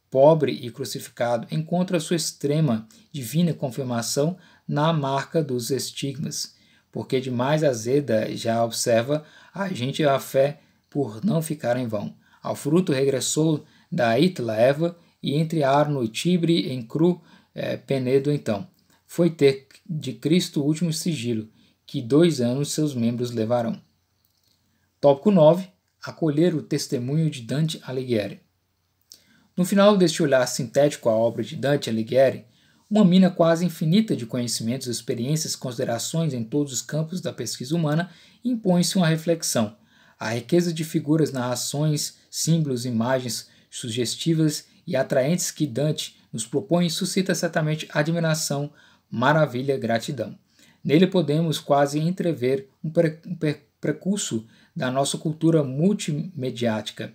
pobre e crucificado, encontra sua extrema divina confirmação na marca dos estigmas, porque de mais azeda já observa a gente a fé por não ficar em vão. Ao fruto regressou da Itla Eva, e entre Arno e Tibre em cru Penedo então. Foi ter de Cristo o último sigilo, que 2 anos seus membros levarão. Tópico 9. Acolher o testemunho de Dante Alighieri. No final deste olhar sintético à obra de Dante Alighieri, uma mina quase infinita de conhecimentos, experiências e considerações em todos os campos da pesquisa humana, impõe-se uma reflexão. A riqueza de figuras, narrações, símbolos, imagens sugestivas e atraentes que Dante nos propõe suscita certamente admiração, maravilha, gratidão. Nele podemos quase entrever um precurso da nossa cultura multimediática,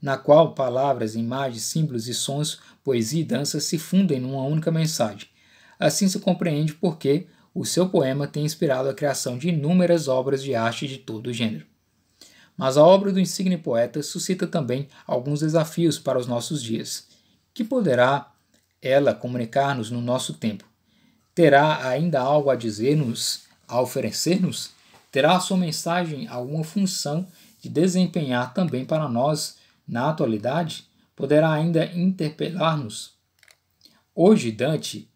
na qual palavras, imagens, símbolos e sons, poesia e dança se fundem numa única mensagem. Assim se compreende por que o seu poema tem inspirado a criação de inúmeras obras de arte de todo o gênero. Mas a obra do insigne poeta suscita também alguns desafios para os nossos dias. Que poderá ela comunicar-nos no nosso tempo? Terá ainda algo a dizer-nos, a oferecer-nos? Terá a sua mensagem alguma função de desempenhar também para nós na atualidade? Poderá ainda interpelar-nos? Hoje, Dante,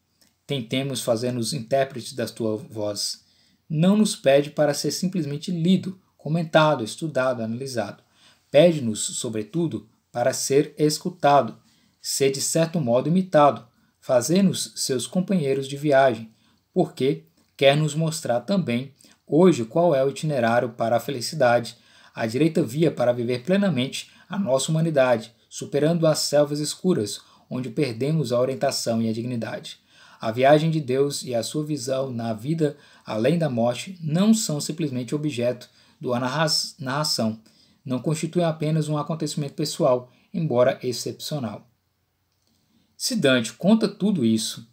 tentemos fazer-nos intérpretes da tua voz. Não nos pede para ser simplesmente lido, comentado, estudado, analisado. Pede-nos, sobretudo, para ser escutado, ser de certo modo imitado, fazer-nos seus companheiros de viagem, porque quer nos mostrar também hoje qual é o itinerário para a felicidade, a direita via para viver plenamente a nossa humanidade, superando as selvas escuras, onde perdemos a orientação e a dignidade. A viagem de Deus e a sua visão na vida além da morte não são simplesmente objeto da narração, não constituem apenas um acontecimento pessoal, embora excepcional. Se Dante conta tudo isso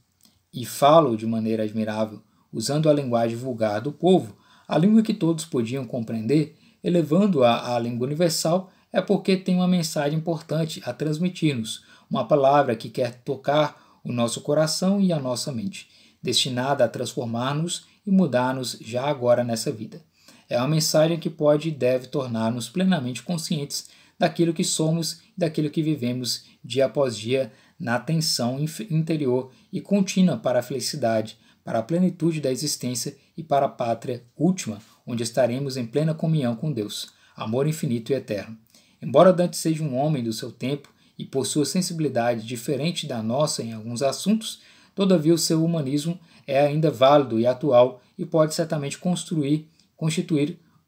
e fala de maneira admirável, usando a linguagem vulgar do povo, a língua que todos podiam compreender, elevando-a à língua universal, é porque tem uma mensagem importante a transmitir-nos, uma palavra que quer tocar o nosso coração e a nossa mente, destinada a transformar-nos e mudar-nos já agora nessa vida. É uma mensagem que pode e deve tornar-nos plenamente conscientes daquilo que somos e daquilo que vivemos dia após dia na tensão interior e contínua para a felicidade, para a plenitude da existência e para a pátria última, onde estaremos em plena comunhão com Deus, amor infinito e eterno. Embora Dante seja um homem do seu tempo e possua sensibilidade diferente da nossa em alguns assuntos, todavia o seu humanismo é ainda válido e atual e pode certamente constituir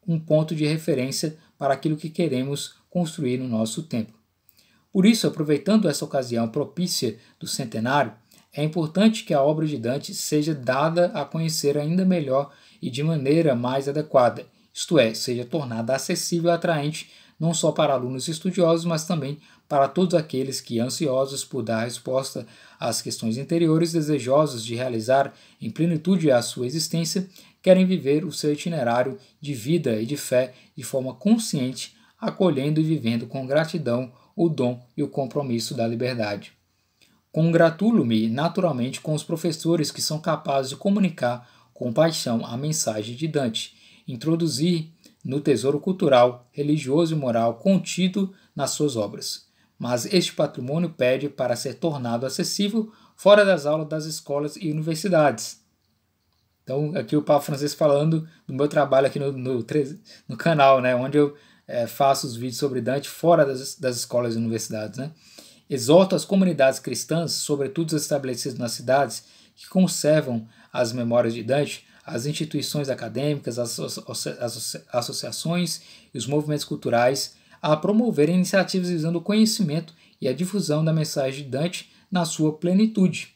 um ponto de referência para aquilo que queremos construir no nosso tempo. Por isso, aproveitando essa ocasião propícia do centenário, é importante que a obra de Dante seja dada a conhecer ainda melhor e de maneira mais adequada, isto é, seja tornada acessível e atraente não só para alunos estudiosos, mas também para todos aqueles que, ansiosos por dar resposta às questões interiores, desejosos de realizar em plenitude a sua existência, querem viver o seu itinerário de vida e de fé de forma consciente, acolhendo e vivendo com gratidão o dom e o compromisso da liberdade. Congratulo-me naturalmente com os professores que são capazes de comunicar com paixão a mensagem de Dante, introduzir no tesouro cultural, religioso e moral contido nas suas obras. Mas este patrimônio pede para ser tornado acessível fora das aulas das escolas e universidades. Então, aqui o Papa Francisco falando do meu trabalho aqui no canal, né, onde eu faço os vídeos sobre Dante fora das escolas e universidades. Né. Exorto as comunidades cristãs, sobretudo as estabelecidas nas cidades, que conservam as memórias de Dante, as instituições acadêmicas, as associações e os movimentos culturais a promoverem iniciativas visando o conhecimento e a difusão da mensagem de Dante na sua plenitude.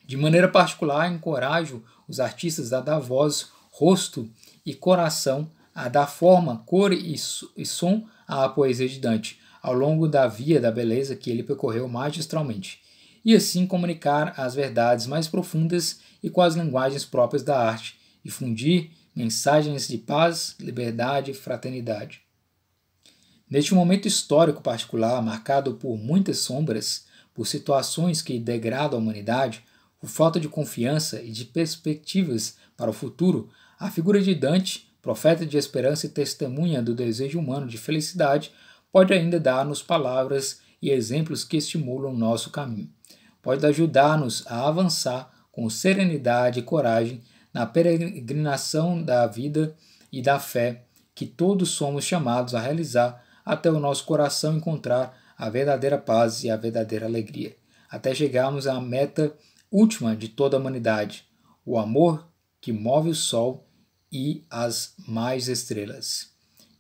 De maneira particular, encorajo os artistas a dar voz, rosto e coração, a dar forma, cor e som à poesia de Dante, ao longo da via da beleza que ele percorreu magistralmente, e assim comunicar as verdades mais profundas e com as linguagens próprias da arte, difundir mensagens de paz, liberdade e fraternidade. Neste momento histórico particular, marcado por muitas sombras, por situações que degradam a humanidade, por falta de confiança e de perspectivas para o futuro, a figura de Dante, profeta de esperança e testemunha do desejo humano de felicidade, pode ainda dar-nos palavras e exemplos que estimulam nosso caminho. Pode ajudar-nos a avançar com serenidade e coragem na peregrinação da vida e da fé que todos somos chamados a realizar até o nosso coração encontrar a verdadeira paz e a verdadeira alegria, até chegarmos à meta última de toda a humanidade, o amor que move o sol e as mais estrelas.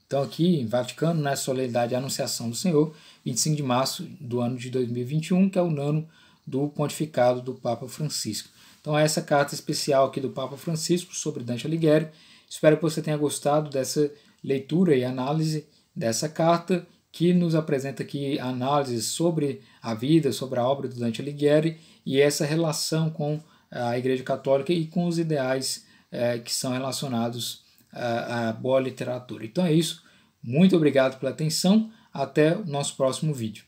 Então aqui em Vaticano, na solenidade Anunciação do Senhor, 25 de março do ano de 2021, que é o ano do pontificado do Papa Francisco. Então essa carta especial aqui do Papa Francisco sobre Dante Alighieri. Espero que você tenha gostado dessa leitura e análise dessa carta, que nos apresenta aqui análises sobre a vida, sobre a obra do Dante Alighieri e essa relação com a Igreja Católica e com os ideais que são relacionados à boa literatura. Então é isso. Muito obrigado pela atenção. Até o nosso próximo vídeo.